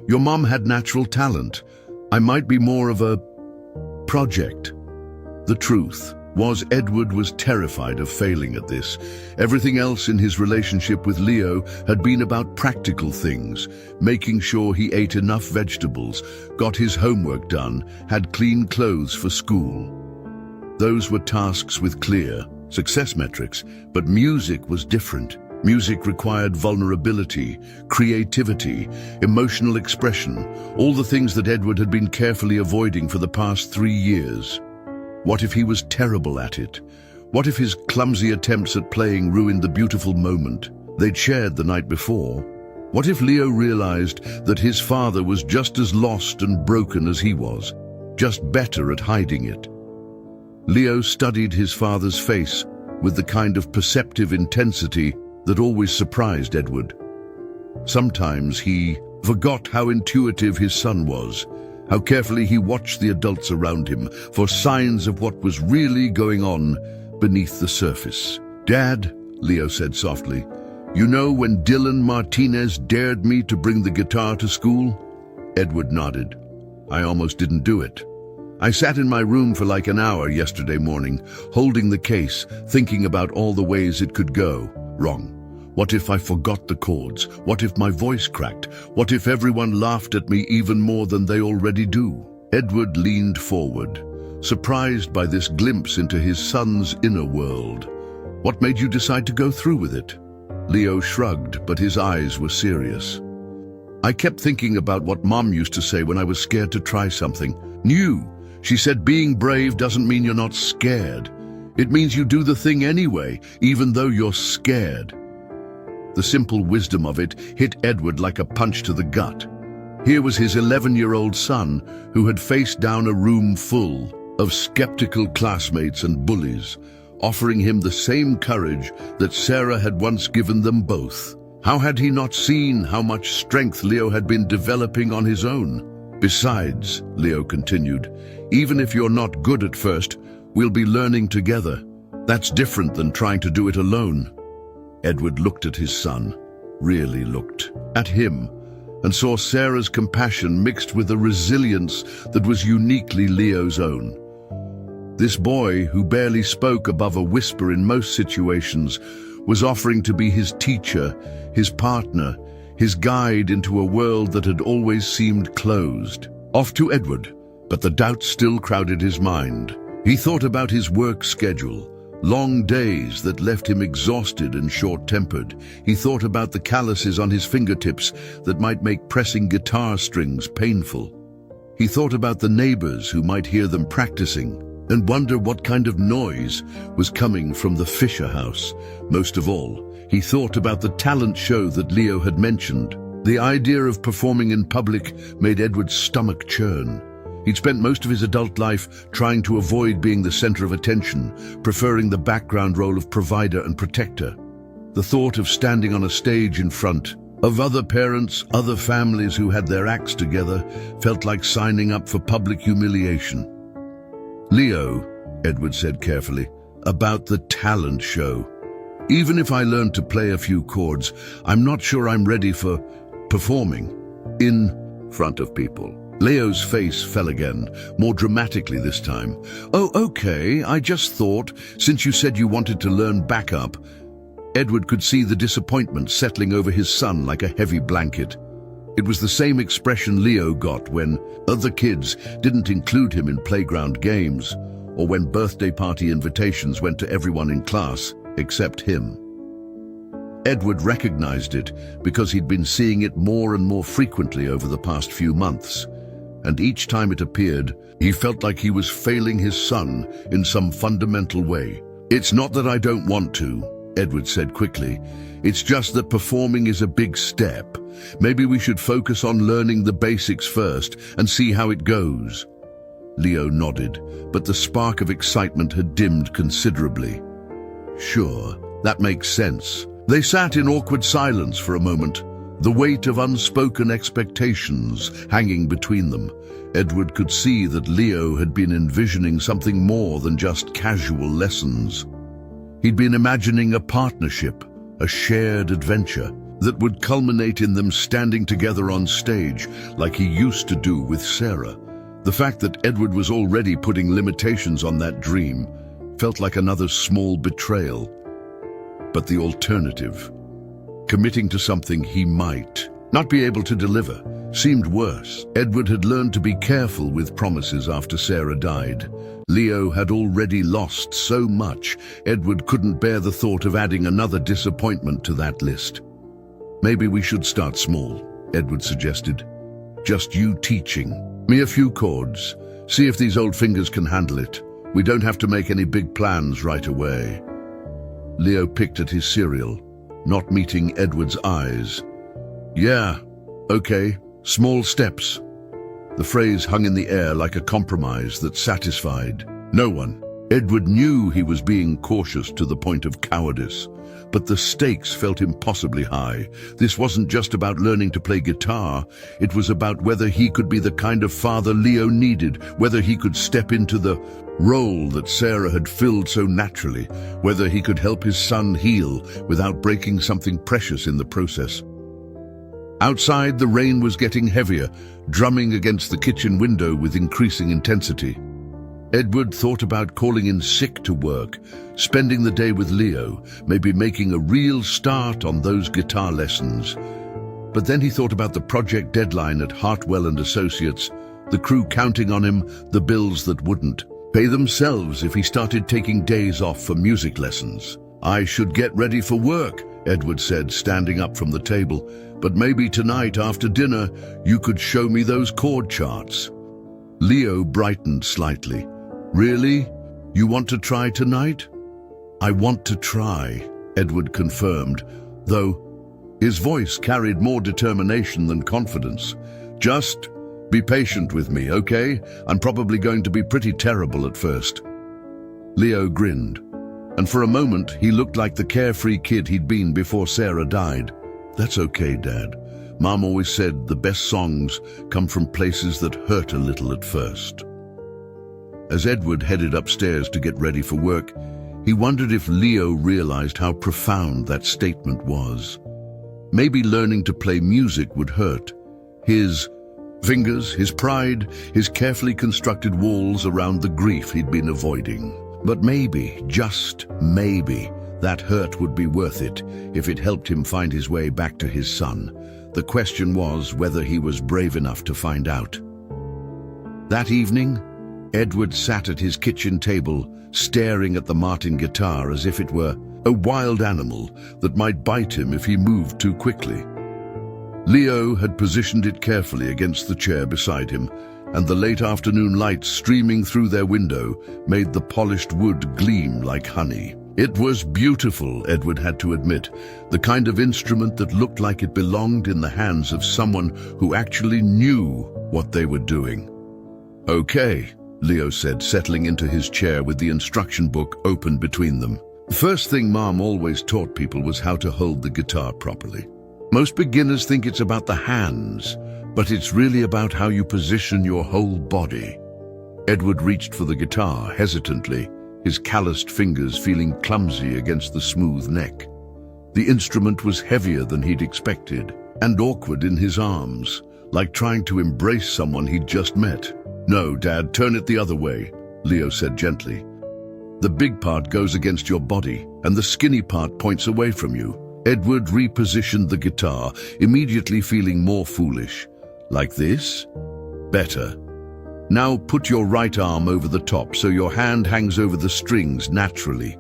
Your mom had natural talent. I might be more of a project." The truth was Edward was terrified of failing at this. Everything else in his relationship with Leo had been about practical things, making sure he ate enough vegetables, got his homework done, had clean clothes for school. Those were tasks with clear, success metrics, but music was different. Music required vulnerability, creativity, emotional expression, all the things that Edward had been carefully avoiding for the past 3 years. What if he was terrible at it? What if his clumsy attempts at playing ruined the beautiful moment they'd shared the night before? What if Leo realized that his father was just as lost and broken as he was, just better at hiding it? Leo studied his father's face with the kind of perceptive intensity that always surprised Edward. Sometimes he forgot how intuitive his son was, how carefully he watched the adults around him for signs of what was really going on beneath the surface. "Dad," Leo said softly, "you know when Dylan Martinez dared me to bring the guitar to school?" Edward nodded. "I almost didn't do it. I sat in my room for like an hour yesterday morning, holding the case, thinking about all the ways it could go wrong. What if I forgot the chords? What if my voice cracked? What if everyone laughed at me even more than they already do?" Edward leaned forward, surprised by this glimpse into his son's inner world. "What made you decide to go through with it?" Leo shrugged, but his eyes were serious. "I kept thinking about what Mom used to say when I was scared to try something new. She said being brave doesn't mean you're not scared. It means you do the thing anyway, even though you're scared." The simple wisdom of it hit Edward like a punch to the gut. Here was his 11-year-old son who had faced down a room full of skeptical classmates and bullies, offering him the same courage that Sarah had once given them both. How had he not seen how much strength Leo had been developing on his own? "Besides," Leo continued, "even if you're not good at first, we'll be learning together. That's different than trying to do it alone." Edward looked at his son, really looked at him, and saw Sarah's compassion mixed with a resilience that was uniquely Leo's own. This boy, who barely spoke above a whisper in most situations, was offering to be his teacher, his partner, his guide into a world that had always seemed closed. Off to Edward, but the doubt still crowded his mind. He thought about his work schedule, long days that left him exhausted and short-tempered. He thought about the calluses on his fingertips that might make pressing guitar strings painful. He thought about the neighbors who might hear them practicing and wonder what kind of noise was coming from the Fisher house. Most of all, he thought about the talent show that Leo had mentioned. The idea of performing in public made Edward's stomach churn. He'd spent most of his adult life trying to avoid being the center of attention, preferring the background role of provider and protector. The thought of standing on a stage in front of other parents, other families who had their acts together, felt like signing up for public humiliation. "Leo," Edward said carefully, "about the talent show. Even if I learned to play a few chords, I'm not sure I'm ready for performing in front of people." Leo's face fell again, more dramatically this time. "Oh, okay, I just thought, since you said you wanted to learn backup." Edward could see the disappointment settling over his son like a heavy blanket. It was the same expression Leo got when other kids didn't include him in playground games, or when birthday party invitations went to everyone in class except him. Edward recognized it because he'd been seeing it more and more frequently over the past few months. And each time it appeared, he felt like he was failing his son in some fundamental way. "It's not that I don't want to," Edward said quickly. "It's just that performing is a big step. Maybe we should focus on learning the basics first and see how it goes." Leo nodded, but the spark of excitement had dimmed considerably. "Sure, that makes sense." They sat in awkward silence for a moment, the weight of unspoken expectations hanging between them. Edward could see that Leo had been envisioning something more than just casual lessons. He'd been imagining a partnership, a shared adventure, that would culminate in them standing together on stage like he used to do with Sarah. The fact that Edward was already putting limitations on that dream felt like another small betrayal. But the alternative, committing to something he might not be able to deliver, seemed worse. Edward had learned to be careful with promises after Sarah died. Leo had already lost so much, Edward couldn't bear the thought of adding another disappointment to that list. "Maybe we should start small," Edward suggested. "Just you teaching me a few chords. See if these old fingers can handle it. We don't have to make any big plans right away." Leo picked at his cereal, not meeting Edward's eyes. "Yeah, okay, small steps." The phrase hung in the air like a compromise that satisfied no one. Edward knew he was being cautious to the point of cowardice, but the stakes felt impossibly high. This wasn't just about learning to play guitar, it was about whether he could be the kind of father Leo needed, whether he could step into the role that Sarah had filled so naturally, whether he could help his son heal without breaking something precious in the process. Outside, the rain was getting heavier, drumming against the kitchen window with increasing intensity. Edward thought about calling in sick to work, spending the day with Leo, maybe making a real start on those guitar lessons. But then he thought about the project deadline at Hartwell and Associates, the crew counting on him, the bills that wouldn't pay themselves if he started taking days off for music lessons. "I should get ready for work," Edward said, standing up from the table. "But maybe tonight after dinner, you could show me those chord charts." Leo brightened slightly. "Really? You want to try tonight?" "I want to try," Edward confirmed, though his voice carried more determination than confidence. "Just be patient with me, okay? I'm probably going to be pretty terrible at first." Leo grinned, and for a moment he looked like the carefree kid he'd been before Sarah died. "That's okay, Dad. Mom always said the best songs come from places that hurt a little at first." As Edward headed upstairs to get ready for work, he wondered if Leo realized how profound that statement was. Maybe learning to play music would hurt. His fingers, his pride, his carefully constructed walls around the grief he'd been avoiding. But maybe, just maybe, that hurt would be worth it if it helped him find his way back to his son. The question was whether he was brave enough to find out. That evening, Edward sat at his kitchen table, staring at the Martin guitar as if it were a wild animal that might bite him if he moved too quickly. Leo had positioned it carefully against the chair beside him, and the late afternoon light streaming through their window made the polished wood gleam like honey. It was beautiful, Edward had to admit, the kind of instrument that looked like it belonged in the hands of someone who actually knew what they were doing. "Okay," Leo said, settling into his chair with the instruction book open between them. "The first thing Mom always taught people was how to hold the guitar properly. Most beginners think it's about the hands, but it's really about how you position your whole body." Edward reached for the guitar hesitantly, his calloused fingers feeling clumsy against the smooth neck. The instrument was heavier than he'd expected, and awkward in his arms, like trying to embrace someone he'd just met. "No, Dad, turn it the other way," Leo said gently. "The big part goes against your body, and the skinny part points away from you." Edward repositioned the guitar, immediately feeling more foolish. "Like this? Better. Now put your right arm over the top so your hand hangs over the strings naturally.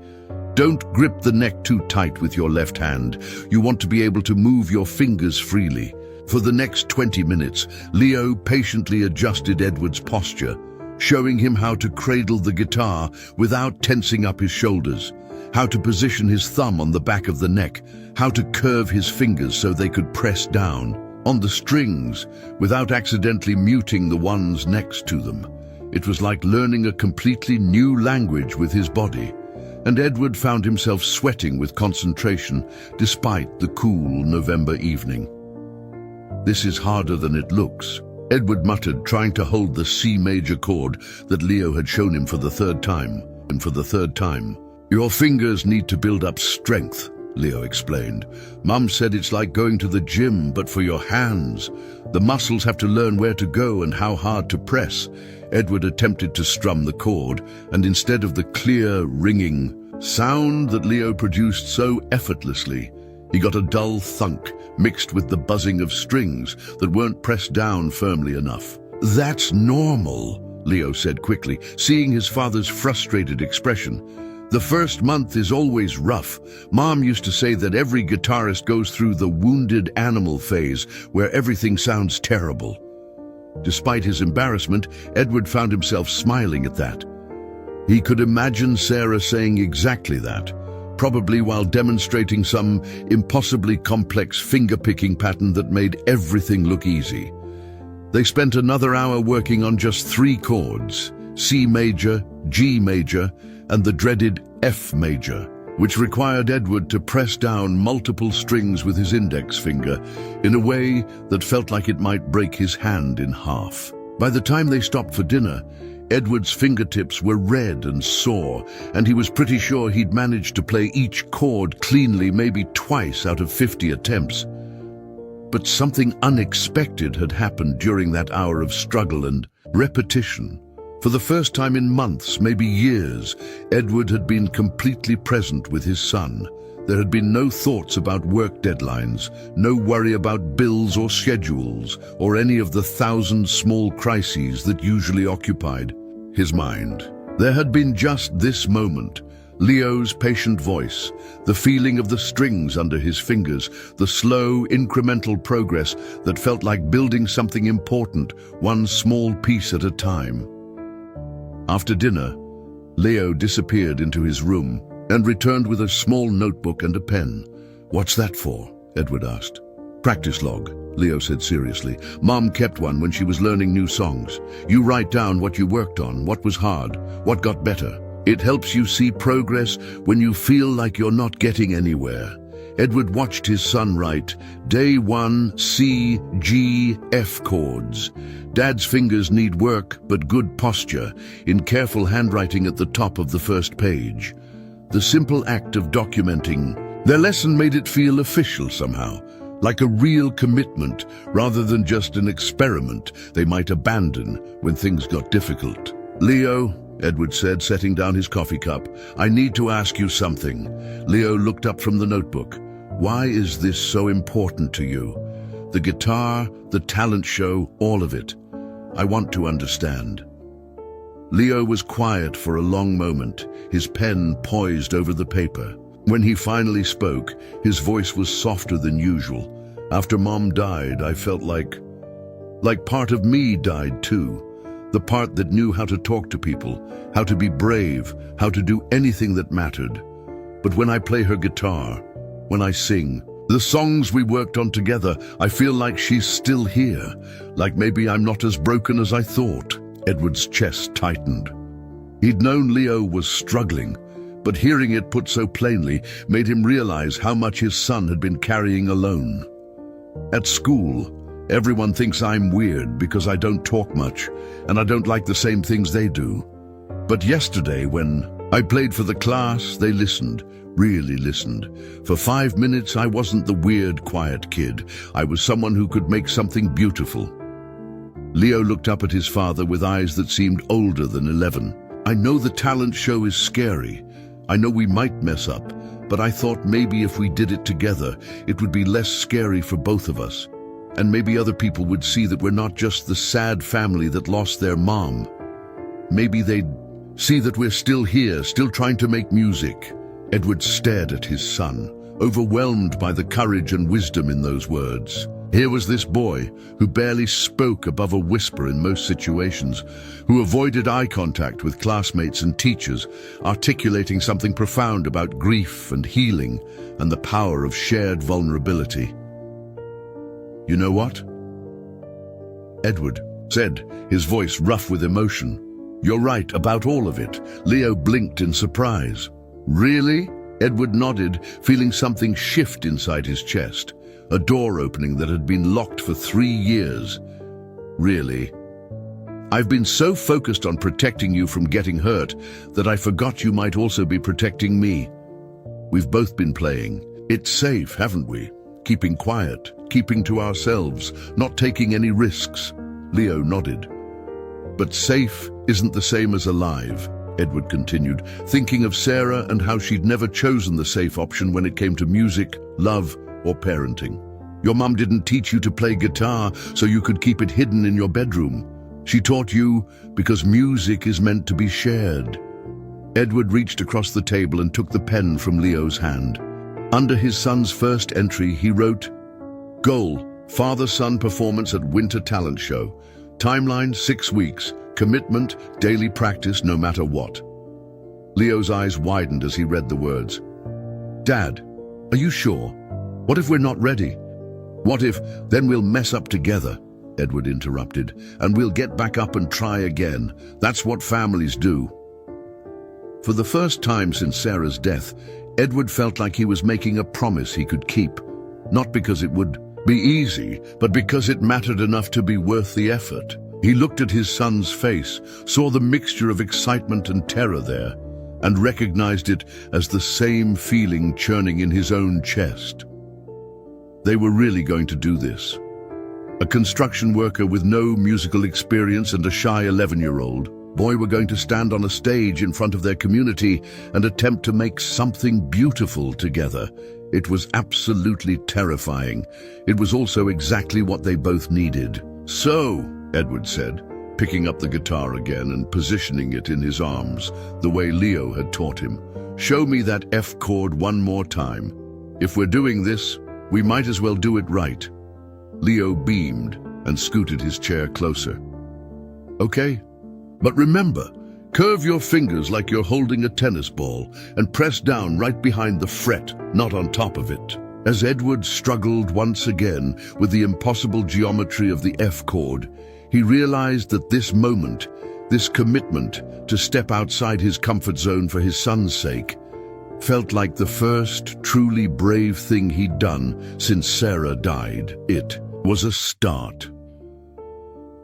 Don't grip the neck too tight with your left hand. You want to be able to move your fingers freely." For the next 20 minutes, Leo patiently adjusted Edward's posture, showing him how to cradle the guitar without tensing up his shoulders, how to position his thumb on the back of the neck, how to curve his fingers so they could press down on the strings without accidentally muting the ones next to them. It was like learning a completely new language with his body, and Edward found himself sweating with concentration despite the cool November evening. "This is harder than it looks," Edward muttered, trying to hold the C major chord that Leo had shown him for the third time. "Your fingers need to build up strength," Leo explained. "Mum said it's like going to the gym, but for your hands. The muscles have to learn where to go and how hard to press." Edward attempted to strum the chord, and instead of the clear, ringing sound that Leo produced so effortlessly, He got a dull thunk mixed with the buzzing of strings that weren't pressed down firmly enough. "That's normal," Leo said quickly, seeing his father's frustrated expression. "The first month is always rough. Mom used to say that every guitarist goes through the wounded animal phase where everything sounds terrible." Despite his embarrassment, Edward found himself smiling at that. He could imagine Sarah saying exactly that, probably while demonstrating some impossibly complex finger-picking pattern that made everything look easy. They spent another hour working on just 3 chords, C major, G major, and the dreaded F major, which required Edward to press down multiple strings with his index finger in a way that felt like it might break his hand in half. By the time they stopped for dinner, Edward's fingertips were red and sore, and he was pretty sure he'd managed to play each chord cleanly maybe twice out of 50 attempts. But something unexpected had happened during that hour of struggle and repetition. For the first time in months, maybe years, Edward had been completely present with his son. There had been no thoughts about work deadlines, no worry about bills or schedules, or any of the 1,000 small crises that usually occupied his mind. There had been just this moment, Leo's patient voice, the feeling of the strings under his fingers, the slow, incremental progress that felt like building something important, one small piece at a time. After dinner, Leo disappeared into his room and returned with a small notebook and a pen. "What's that for?" Edward asked. "Practice log," Leo said seriously. "Mom kept one when she was learning new songs. You write down what you worked on, what was hard, what got better. It helps you see progress when you feel like you're not getting anywhere." Edward watched his son write, "Day 1, C, G, F chords. Dad's fingers need work, but good posture," in careful handwriting at the top of the first page. The simple act of documenting their lesson made it feel official somehow, like a real commitment rather than just an experiment they might abandon when things got difficult. "Leo," Edward said, setting down his coffee cup, "I need to ask you something." Leo looked up from the notebook. "Why is this so important to you? The guitar, the talent show, all of it. I want to understand." Leo was quiet for a long moment, his pen poised over the paper. When he finally spoke, his voice was softer than usual. "After Mom died, I felt like part of me died too. The part that knew how to talk to people, how to be brave, how to do anything that mattered. But when I play her guitar, when I sing, the songs we worked on together, I feel like she's still here, like maybe I'm not as broken as I thought." Edward's chest tightened. He'd known Leo was struggling, but hearing it put so plainly made him realize how much his son had been carrying alone. "At school, everyone thinks I'm weird because I don't talk much, and I don't like the same things they do. But yesterday, when I played for the class, they listened, really listened. For 5 minutes, I wasn't the weird, quiet kid. I was someone who could make something beautiful." Leo looked up at his father with eyes that seemed older than 11. "I know the talent show is scary. I know we might mess up, but I thought maybe if we did it together, it would be less scary for both of us. And maybe other people would see that we're not just the sad family that lost their mom. Maybe they'd see that we're still here, still trying to make music." Edward stared at his son, overwhelmed by the courage and wisdom in those words. Here was this boy, who barely spoke above a whisper in most situations, who avoided eye contact with classmates and teachers, articulating something profound about grief and healing and the power of shared vulnerability. "You know what?" Edward said, his voice rough with emotion. "You're right about all of it." Leo blinked in surprise. "Really?" Edward nodded, feeling something shift inside his chest. A door opening that had been locked for 3 years. "Really? I've been so focused on protecting you from getting hurt that I forgot you might also be protecting me. We've both been playing. It's safe, haven't we? Keeping quiet, keeping to ourselves, not taking any risks." Leo nodded. "But safe isn't the same as alive." Edward continued, thinking of Sarah and how she'd never chosen the safe option when it came to music, love, or parenting. Your mum didn't teach you to play guitar so you could keep it hidden in your bedroom. She taught you because music is meant to be shared. Edward reached across the table and took the pen from Leo's hand. Under his son's first entry, he wrote, "Goal, father-son performance at Winter Talent Show. Timeline, 6 weeks. Commitment, daily practice no matter what." Leo's eyes widened as he read the words. "Dad, are you sure? What if we're not ready?" "What if, then we'll mess up together," Edward interrupted, "and we'll get back up and try again. That's what families do." For the first time since Sarah's death, Edward felt like he was making a promise he could keep, not because it would be easy, but because it mattered enough to be worth the effort. He looked at his son's face, saw the mixture of excitement and terror there, and recognized it as the same feeling churning in his own chest. They were really going to do this. A construction worker with no musical experience and a shy 11-year-old boy were going to stand on a stage in front of their community and attempt to make something beautiful together. It was absolutely terrifying. It was also exactly what they both needed. "So," Edward said, picking up the guitar again and positioning it in his arms, the way Leo had taught him, "show me that F chord one more time. If we're doing this, we might as well do it right." Leo beamed and scooted his chair closer. "Okay, but remember, curve your fingers like you're holding a tennis ball and press down right behind the fret, not on top of it." As Edward struggled once again with the impossible geometry of the F chord, he realized that this moment, this commitment to step outside his comfort zone for his son's sake, felt like the first truly brave thing he'd done since Sarah died. It was a start.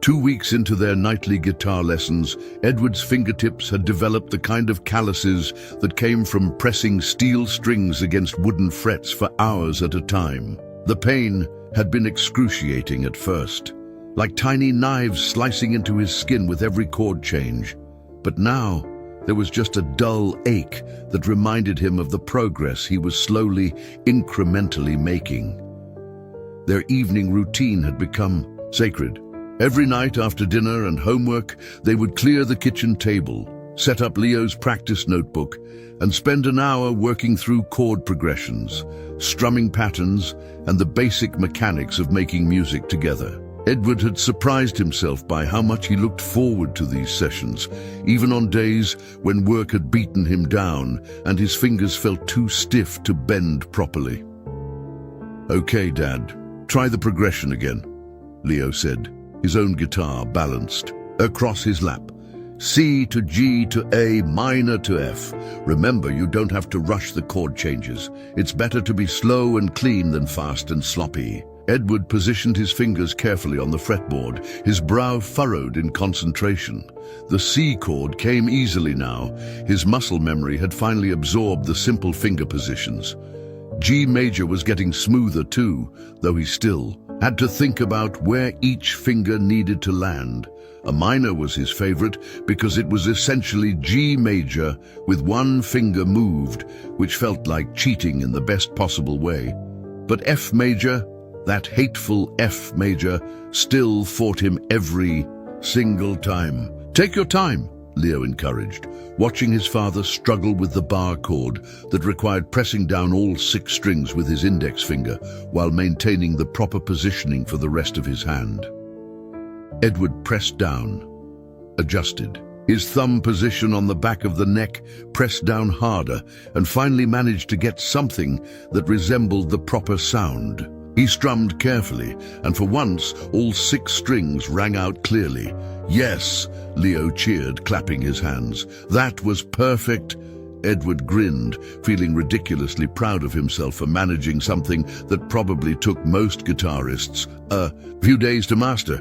2 weeks into their nightly guitar lessons, Edward's fingertips had developed the kind of calluses that came from pressing steel strings against wooden frets for hours at a time. The pain had been excruciating at first, like tiny knives slicing into his skin with every chord change. But now, there was just a dull ache that reminded him of the progress he was slowly, incrementally making. Their evening routine had become sacred. Every night after dinner and homework, they would clear the kitchen table, set up Leo's practice notebook, and spend an hour working through chord progressions, strumming patterns, and the basic mechanics of making music together. Edward had surprised himself by how much he looked forward to these sessions, even on days when work had beaten him down and his fingers felt too stiff to bend properly. "Okay, Dad, try the progression again," Leo said, his own guitar balanced across his lap. "C to G to A, minor to F. Remember, you don't have to rush the chord changes. It's better to be slow and clean than fast and sloppy." Edward positioned his fingers carefully on the fretboard, his brow furrowed in concentration. The C chord came easily now. His muscle memory had finally absorbed the simple finger positions. G major was getting smoother too, though he still had to think about where each finger needed to land. A minor was his favorite because it was essentially G major with one finger moved, which felt like cheating in the best possible way. But F major, that hateful F major, still fought him every single time. "Take your time," Leo encouraged, watching his father struggle with the bar chord that required pressing down all 6 strings with his index finger while maintaining the proper positioning for the rest of his hand. Edward pressed down, adjusted. His thumb position on the back of the neck pressed down harder and finally managed to get something that resembled the proper sound. He strummed carefully, and for once, all 6 strings rang out clearly. "Yes," Leo cheered, clapping his hands. "That was perfect." Edward grinned, feeling ridiculously proud of himself for managing something that probably took most guitarists a few days to master.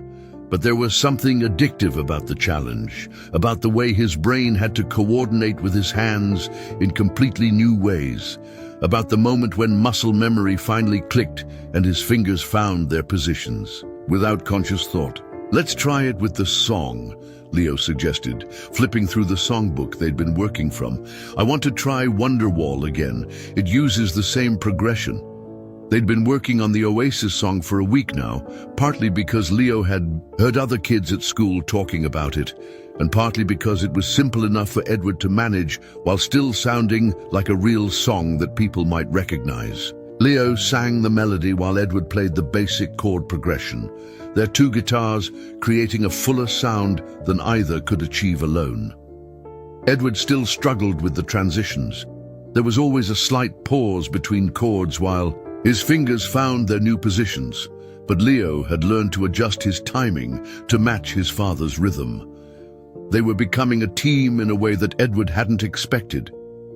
But there was something addictive about the challenge, about the way his brain had to coordinate with his hands in completely new ways, about the moment when muscle memory finally clicked and his fingers found their positions. Without conscious thought, Let's try it with the song, Leo suggested, flipping through the songbook they'd been working from. I want to try Wonderwall again. It uses the same progression. They'd been working on the Oasis song for a week now, partly because Leo had heard other kids at school talking about it, and partly because it was simple enough for Edward to manage while still sounding like a real song that people might recognize. Leo sang the melody while Edward played the basic chord progression, their two guitars creating a fuller sound than either could achieve alone. Edward still struggled with the transitions. There was always a slight pause between chords while his fingers found their new positions, but Leo had learned to adjust his timing to match his father's rhythm. They were becoming a team in a way that Edward hadn't expected,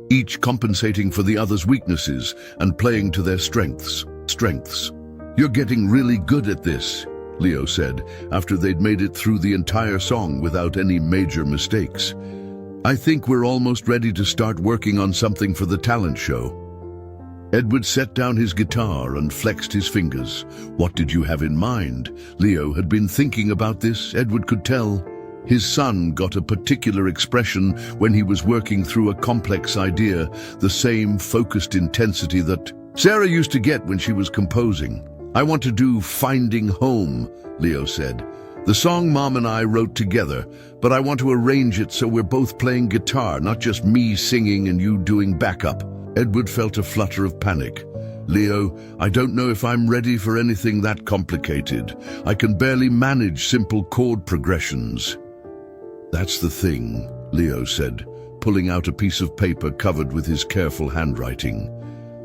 each compensating for the other's weaknesses and playing to their strengths. You're getting really good at this, Leo said, after they'd made it through the entire song without any major mistakes. I think we're almost ready to start working on something for the talent show. Edward set down his guitar and flexed his fingers. What did you have in mind? Leo had been thinking about this, Edward could tell. His son got a particular expression when he was working through a complex idea, the same focused intensity that Sarah used to get when she was composing. I want to do Finding Home, Leo said. The song Mom and I wrote together, but I want to arrange it so we're both playing guitar, not just me singing and you doing backup. Edward felt a flutter of panic. Leo, I don't know if I'm ready for anything that complicated. I can barely manage simple chord progressions. That's the thing, Leo said, pulling out a piece of paper covered with his careful handwriting.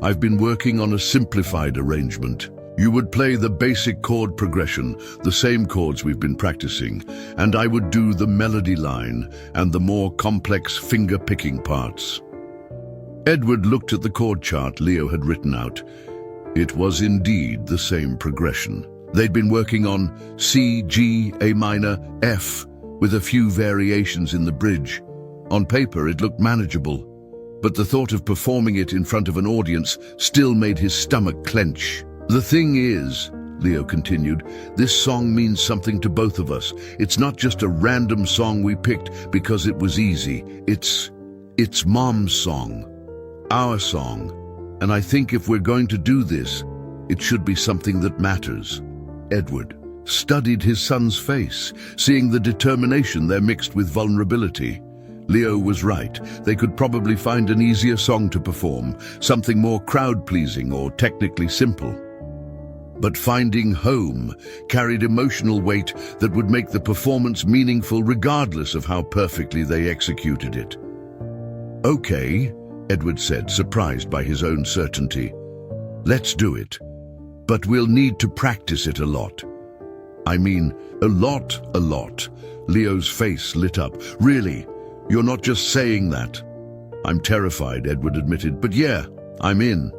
I've been working on a simplified arrangement. You would play the basic chord progression, the same chords we've been practicing, and I would do the melody line and the more complex finger-picking parts. Edward looked at the chord chart Leo had written out. It was indeed the same progression. They'd been working on C, G, A minor, F, with a few variations in the bridge. On paper, it looked manageable, but the thought of performing it in front of an audience still made his stomach clench. The thing is, Leo continued, this song means something to both of us. It's not just a random song we picked because it was easy. It's Mom's song. Our song, and I think if we're going to do this, it should be something that matters. Edward studied his son's face, seeing the determination there mixed with vulnerability. Leo was right. They could probably find an easier song to perform, something more crowd-pleasing or technically simple. But Finding Home carried emotional weight that would make the performance meaningful regardless of how perfectly they executed it. Okay, Edward said, surprised by his own certainty. Let's do it. But we'll need to practice it a lot. I mean, a lot. Leo's face lit up. Really? You're not just saying that? I'm terrified, Edward admitted, but yeah, I'm in.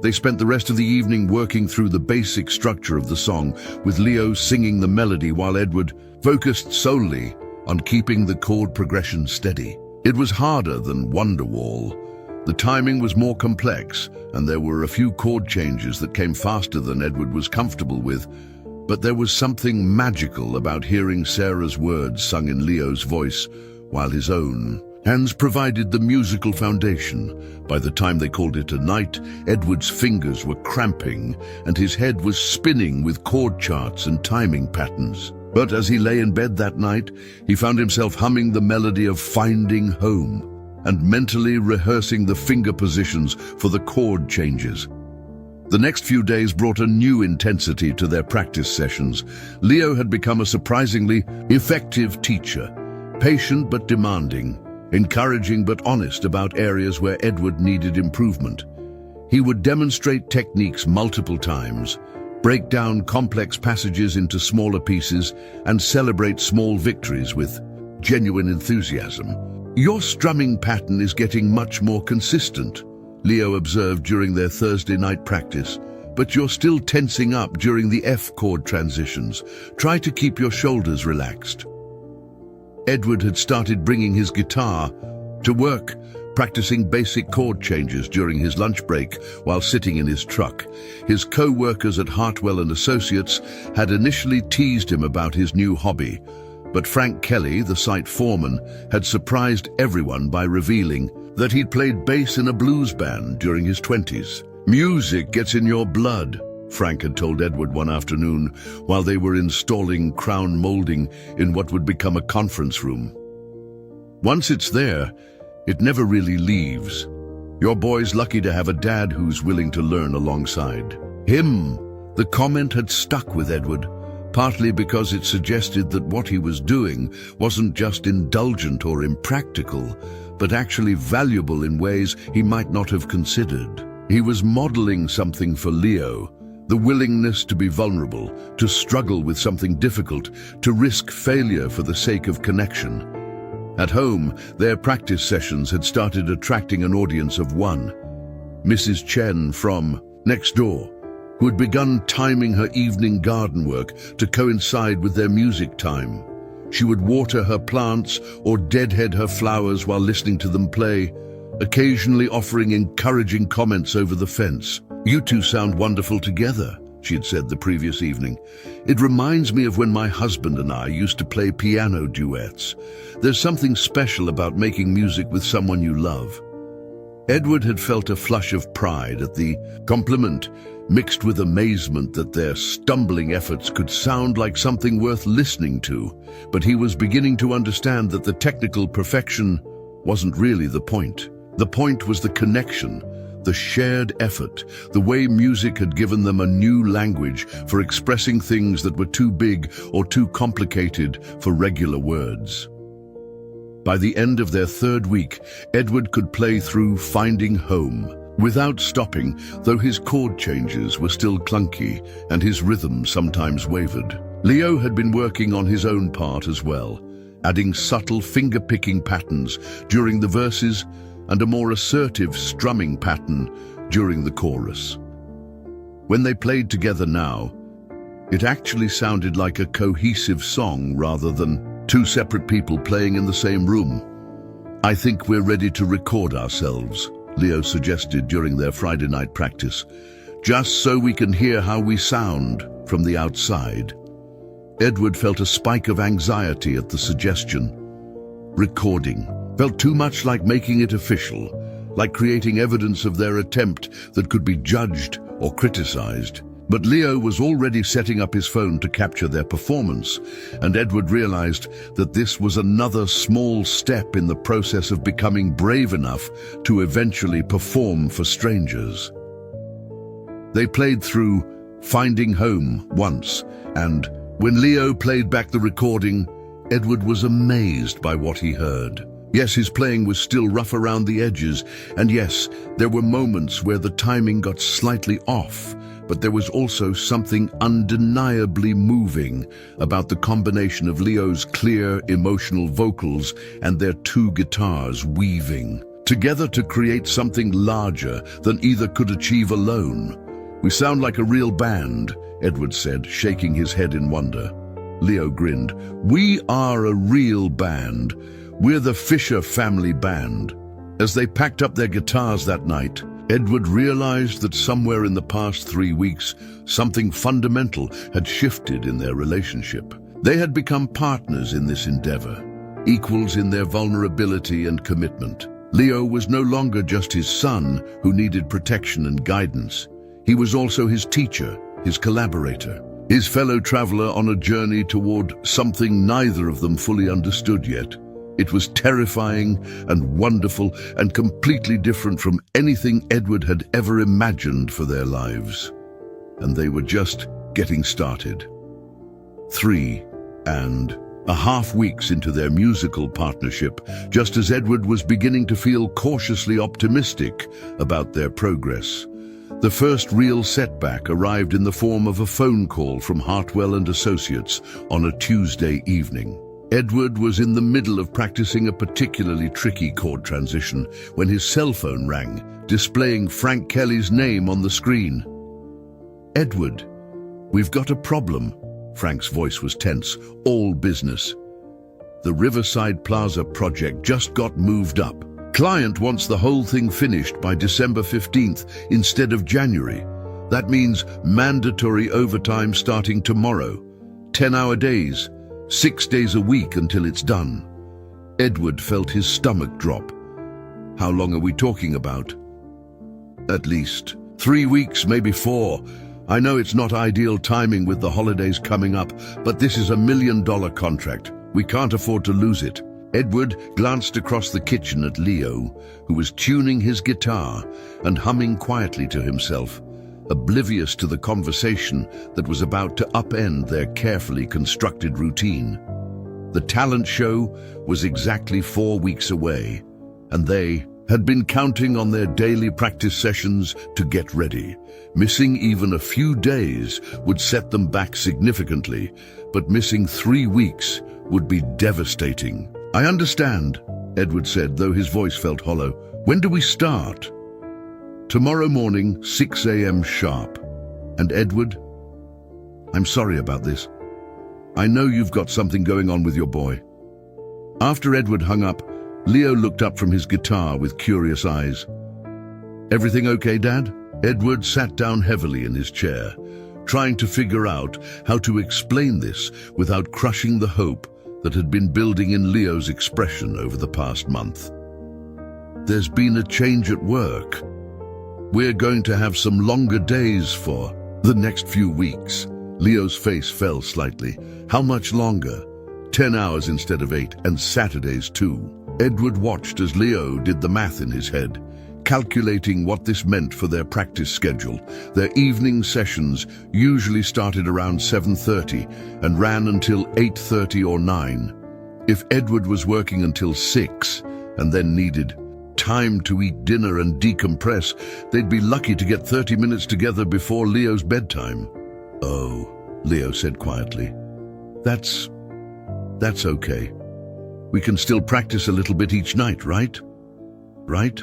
They spent the rest of the evening working through the basic structure of the song, with Leo singing the melody while Edward focused solely on keeping the chord progression steady. It was harder than Wonderwall. The timing was more complex, and there were a few chord changes that came faster than Edward was comfortable with, but there was something magical about hearing Sarah's words sung in Leo's voice, while his own hands provided the musical foundation. By the time they called it a night, Edward's fingers were cramping, and his head was spinning with chord charts and timing patterns. But as he lay in bed that night, he found himself humming the melody of Finding Home and mentally rehearsing the finger positions for the chord changes. The next few days brought a new intensity to their practice sessions. Leo had become a surprisingly effective teacher, patient but demanding, encouraging but honest about areas where Edward needed improvement. He would demonstrate techniques multiple times, break down complex passages into smaller pieces, and celebrate small victories with genuine enthusiasm. Your strumming pattern is getting much more consistent, Leo observed during their Thursday night practice, but you're still tensing up during the F chord transitions. Try to keep your shoulders relaxed. Edward had started bringing his guitar to work, practicing basic chord changes during his lunch break while sitting in his truck. His co-workers at Hartwell and Associates had initially teased him about his new hobby, but Frank Kelly, the site foreman, had surprised everyone by revealing that he'd played bass in a blues band during his 20s. "Music gets in your blood," Frank had told Edward one afternoon while they were installing crown molding in what would become a conference room. "Once it's there, it never really leaves. Your boy's lucky to have a dad who's willing to learn alongside him." The comment had stuck with Edward, partly because it suggested that what he was doing wasn't just indulgent or impractical, but actually valuable in ways he might not have considered. He was modeling something for Leo, the willingness to be vulnerable, to struggle with something difficult, to risk failure for the sake of connection. At home, their practice sessions had started attracting an audience of one. Mrs. Chen from next door, who had begun timing her evening garden work to coincide with their music time. She would water her plants or deadhead her flowers while listening to them play, occasionally offering encouraging comments over the fence. "You two sound wonderful together," she had said the previous evening. "It reminds me of when my husband and I used to play piano duets. There's something special about making music with someone you love." Edward had felt a flush of pride at the compliment, mixed with amazement that their stumbling efforts could sound like something worth listening to, but he was beginning to understand that the technical perfection wasn't really the point. The point was the connection, the shared effort, the way music had given them a new language for expressing things that were too big or too complicated for regular words. By the end of their third week, Edward could play through Finding Home without stopping, though his chord changes were still clunky and his rhythm sometimes wavered. Leo had been working on his own part as well, adding subtle finger-picking patterns during the verses and a more assertive strumming pattern during the chorus. When they played together now, it actually sounded like a cohesive song rather than two separate people playing in the same room. "I think we're ready to record ourselves," Leo suggested during their Friday night practice, "just so we can hear how we sound from the outside." Edward felt a spike of anxiety at the suggestion. Recording felt too much like making it official, like creating evidence of their attempt that could be judged or criticized. But Leo was already setting up his phone to capture their performance, and Edward realized that this was another small step in the process of becoming brave enough to eventually perform for strangers. They played through Finding Home once, and when Leo played back the recording, Edward was amazed by what he heard. Yes, his playing was still rough around the edges, and yes, there were moments where the timing got slightly off, but there was also something undeniably moving about the combination of Leo's clear, emotional vocals and their two guitars weaving together to create something larger than either could achieve alone. "We sound like a real band," Edward said, shaking his head in wonder. Leo grinned. "We are a real band. We're the Fisher family band." As they packed up their guitars that night, Edward realized that somewhere in the past 3 weeks, something fundamental had shifted in their relationship. They had become partners in this endeavor, equals in their vulnerability and commitment. Leo was no longer just his son who needed protection and guidance. He was also his teacher, his collaborator, his fellow traveler on a journey toward something neither of them fully understood yet. It was terrifying and wonderful and completely different from anything Edward had ever imagined for their lives. And they were just getting started. 3.5 weeks into their musical partnership, just as Edward was beginning to feel cautiously optimistic about their progress, the first real setback arrived in the form of a phone call from Hartwell and Associates on a Tuesday evening. Edward was in the middle of practicing a particularly tricky chord transition when his cell phone rang, displaying Frank Kelly's name on the screen. "Edward, we've got a problem." Frank's voice was tense, all business. "The Riverside Plaza project just got moved up." Client wants the whole thing finished by December 15th instead of January. That means mandatory overtime starting tomorrow. 10-hour days, 6 days a week until it's done. Edward felt his stomach drop. How long are we talking about? At least 3 weeks, maybe 4. I know it's not ideal timing with the holidays coming up, but this is $1 million contract. We can't afford to lose it. Edward glanced across the kitchen at Leo, who was tuning his guitar and humming quietly to himself, oblivious to the conversation that was about to upend their carefully constructed routine. The talent show was exactly 4 weeks away, and they had been counting on their daily practice sessions to get ready. Missing even a few days would set them back significantly, but missing 3 weeks would be devastating. I understand, Edward said, though his voice felt hollow. When do we start? Tomorrow morning, 6 a.m. sharp. And Edward, I'm sorry about this. I know you've got something going on with your boy. After Edward hung up, Leo looked up from his guitar with curious eyes. Everything okay, Dad? Edward sat down heavily in his chair, trying to figure out how to explain this without crushing the hope that had been building in Leo's expression over the past month. There's been a change at work. We're going to have some longer days for the next few weeks. Leo's face fell slightly. How much longer? 10 hours instead of 8, and Saturdays too. Edward watched as Leo did the math in his head, calculating what this meant for their practice schedule. Their evening sessions usually started around 7:30 and ran until 8:30 or 9. If Edward was working until 6 and then needed time to eat dinner and decompress, they'd be lucky to get 30 minutes together before Leo's bedtime. Oh, Leo said quietly. That's okay. We can still practice a little bit each night, right? Right?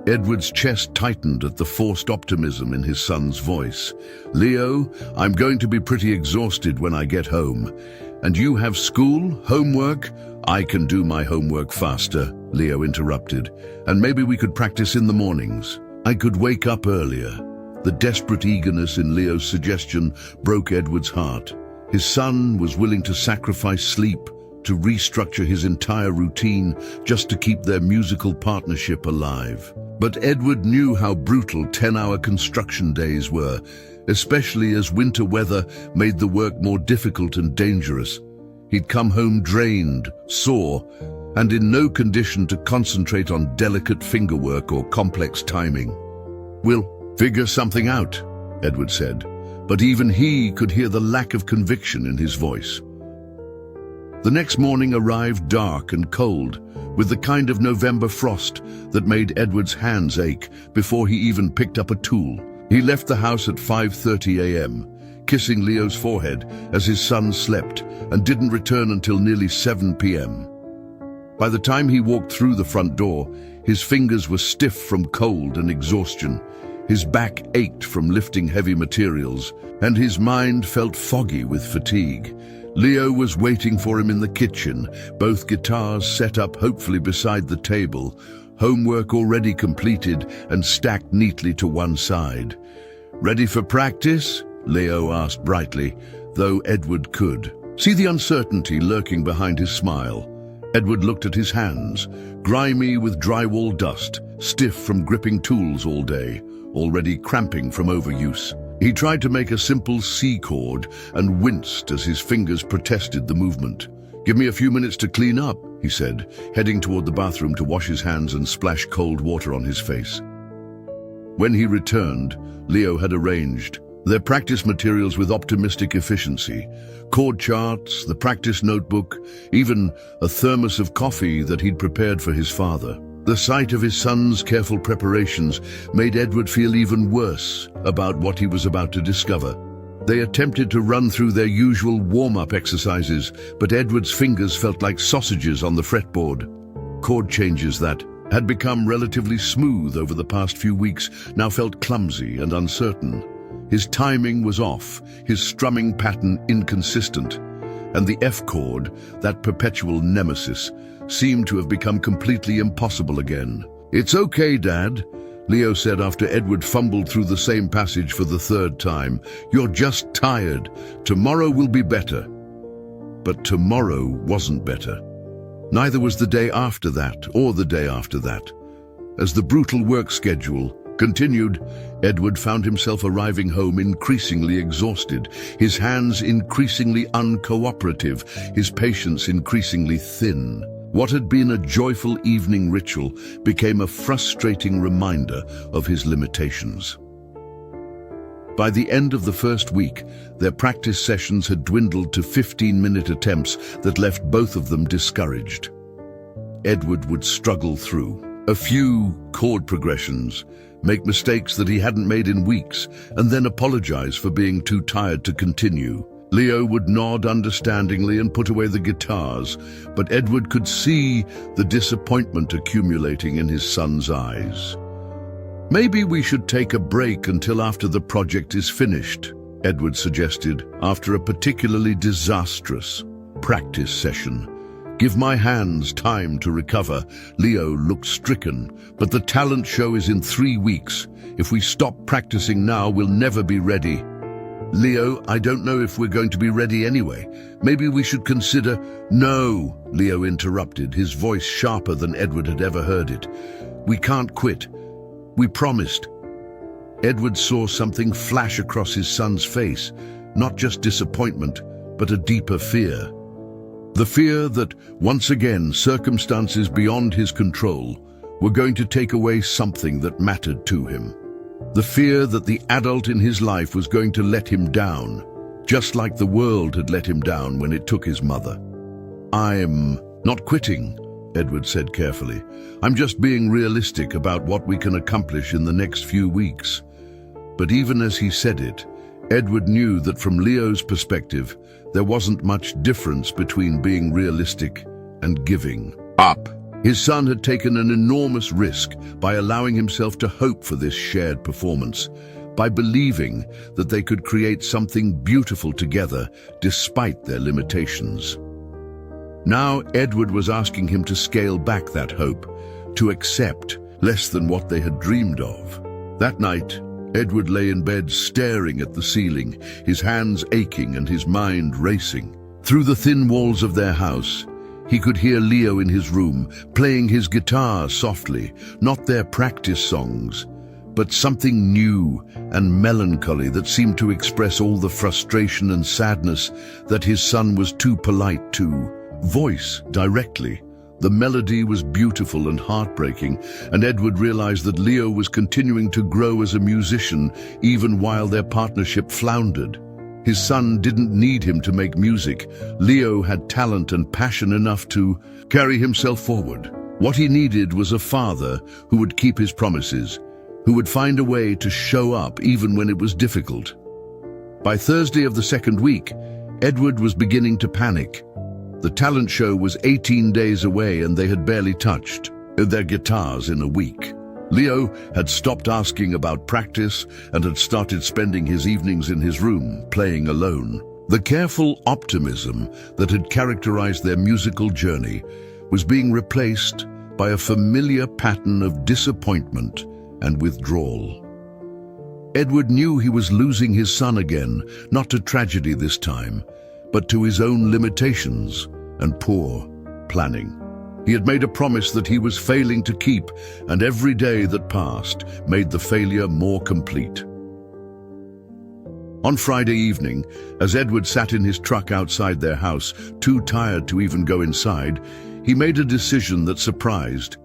Edward's chest tightened at the forced optimism in his son's voice. Leo, I'm going to be pretty exhausted when I get home. And you have school, homework? I can do my homework faster, Leo interrupted. And maybe we could practice in the mornings. I could wake up earlier. The desperate eagerness in Leo's suggestion broke Edward's heart. His son was willing to sacrifice sleep, to restructure his entire routine just to keep their musical partnership alive. But Edward knew how brutal 10-hour construction days were, especially as winter weather made the work more difficult and dangerous. He'd come home drained, sore, and in no condition to concentrate on delicate fingerwork or complex timing. We'll figure something out, Edward said, but even he could hear the lack of conviction in his voice. The next morning arrived dark and cold, with the kind of November frost that made Edward's hands ache before he even picked up a tool. He left the house at 5:30 a.m., kissing Leo's forehead as his son slept, and didn't return until nearly 7 p.m. By the time he walked through the front door, his fingers were stiff from cold and exhaustion. His back ached from lifting heavy materials, and his mind felt foggy with fatigue. Leo was waiting for him in the kitchen, both guitars set up hopefully beside the table, homework already completed and stacked neatly to one side. Ready for practice? Leo asked brightly, though Edward could see the uncertainty lurking behind his smile. Edward looked at his hands, grimy with drywall dust, stiff from gripping tools all day, already cramping from overuse. He tried to make a simple C chord and winced as his fingers protested the movement. Give me a few minutes to clean up, he said, heading toward the bathroom to wash his hands and splash cold water on his face. When he returned, Leo had arranged their practice materials with optimistic efficiency. Chord charts, the practice notebook, even a thermos of coffee that he'd prepared for his father. The sight of his son's careful preparations made Edward feel even worse about what he was about to discover. They attempted to run through their usual warm-up exercises, but Edward's fingers felt like sausages on the fretboard. Chord changes that had become relatively smooth over the past few weeks now felt clumsy and uncertain. His timing was off, his strumming pattern inconsistent, and the F chord, that perpetual nemesis, seemed to have become completely impossible again. "It's okay, Dad," Leo said after Edward fumbled through the same passage for the third time. "You're just tired. Tomorrow will be better." But tomorrow wasn't better. Neither was the day after that, or the day after that. As the brutal work schedule continued, Edward found himself arriving home increasingly exhausted, his hands increasingly uncooperative, his patience increasingly thin. What had been a joyful evening ritual became a frustrating reminder of his limitations. By the end of the first week, their practice sessions had dwindled to 15-minute attempts that left both of them discouraged. Edward would struggle through a few chord progressions, make mistakes that he hadn't made in weeks, and then apologize for being too tired to continue. Leo would nod understandingly and put away the guitars, but Edward could see the disappointment accumulating in his son's eyes. "Maybe we should take a break until after the project is finished," Edward suggested after a particularly disastrous practice session. "Give my hands time to recover." Leo looked stricken. "But the talent show is in 3 weeks. If we stop practicing now, we'll never be ready." "Leo, I don't know if we're going to be ready anyway. Maybe we should consider—" "No," Leo interrupted, his voice sharper than Edward had ever heard it. "We can't quit. We promised." Edward saw something flash across his son's face, not just disappointment, but a deeper fear. The fear that, once again, circumstances beyond his control were going to take away something that mattered to him. The fear that the adult in his life was going to let him down, just like the world had let him down when it took his mother. "I'm not quitting," Edward said carefully. "I'm just being realistic about what we can accomplish in the next few weeks." But even as he said it, Edward knew that from Leo's perspective, there wasn't much difference between being realistic and giving up. His son had taken an enormous risk by allowing himself to hope for this shared performance, by believing that they could create something beautiful together despite their limitations. Now Edward was asking him to scale back that hope, to accept less than what they had dreamed of. That night, Edward lay in bed staring at the ceiling, his hands aching and his mind racing. Through the thin walls of their house, he could hear Leo in his room, playing his guitar softly, not their practice songs, but something new and melancholy that seemed to express all the frustration and sadness that his son was too polite to voice directly. The melody was beautiful and heartbreaking, and Edward realized that Leo was continuing to grow as a musician even while their partnership floundered. His son didn't need him to make music. Leo had talent and passion enough to carry himself forward. What he needed was a father who would keep his promises, who would find a way to show up even when it was difficult. By Thursday of the second week, Edward was beginning to panic. The talent show was 18 days away and they had barely touched their guitars in a week. Leo had stopped asking about practice and had started spending his evenings in his room, playing alone. The careful optimism that had characterized their musical journey was being replaced by a familiar pattern of disappointment and withdrawal. Edward knew he was losing his son again, not to tragedy this time, but to his own limitations and poor planning. He had made a promise that he was failing to keep, and every day that passed made the failure more complete. On Friday evening, as Edward sat in his truck outside their house, too tired to even go inside, he made a decision that surprised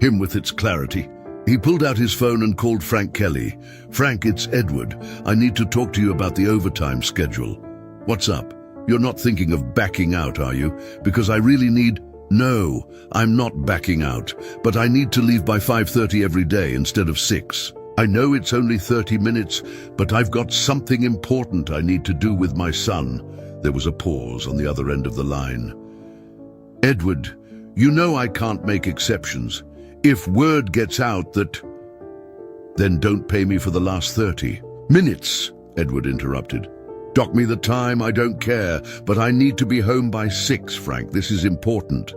him with its clarity. He pulled out his phone and called Frank Kelly. "Frank, it's Edward. I need to talk to you about the overtime schedule." "What's up? You're not thinking of backing out, are you? Because I really need—" "No, I'm not backing out, but I need to leave by 5:30 every day instead of 6. I know it's only 30 minutes, but I've got something important I need to do with my son." There was a pause on the other end of the line. "Edward, you know I can't make exceptions. If word gets out that—" "Then don't pay me for the last 30 minutes, Edward interrupted. "Dock me the time, I don't care, but I need to be home by 6, Frank. This is important."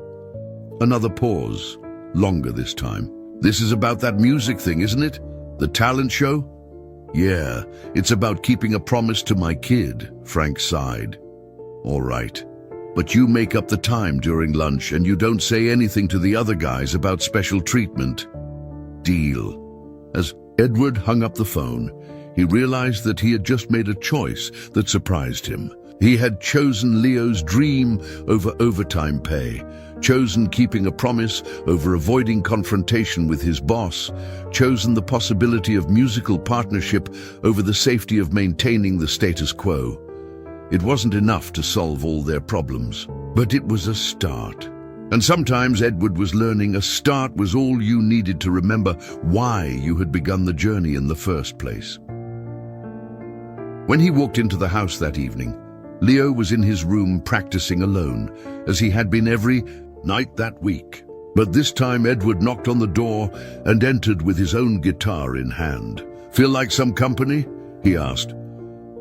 Another pause, longer this time. "This is about that music thing, isn't it? The talent show?" "Yeah, it's about keeping a promise to my kid," Frank sighed. "All right. But you make up the time during lunch and you don't say anything to the other guys about special treatment." "Deal." As Edward hung up the phone, he realized that he had just made a choice that surprised him. He had chosen Leo's dream over overtime pay, chosen keeping a promise over avoiding confrontation with his boss, chosen the possibility of musical partnership over the safety of maintaining the status quo. It wasn't enough to solve all their problems, but it was a start. And sometimes Edward was learning a start was all you needed to remember why you had begun the journey in the first place. When he walked into the house that evening, Leo was in his room practicing alone, as he had been every night that week. But this time Edward knocked on the door and entered with his own guitar in hand. "Feel like some company?" he asked.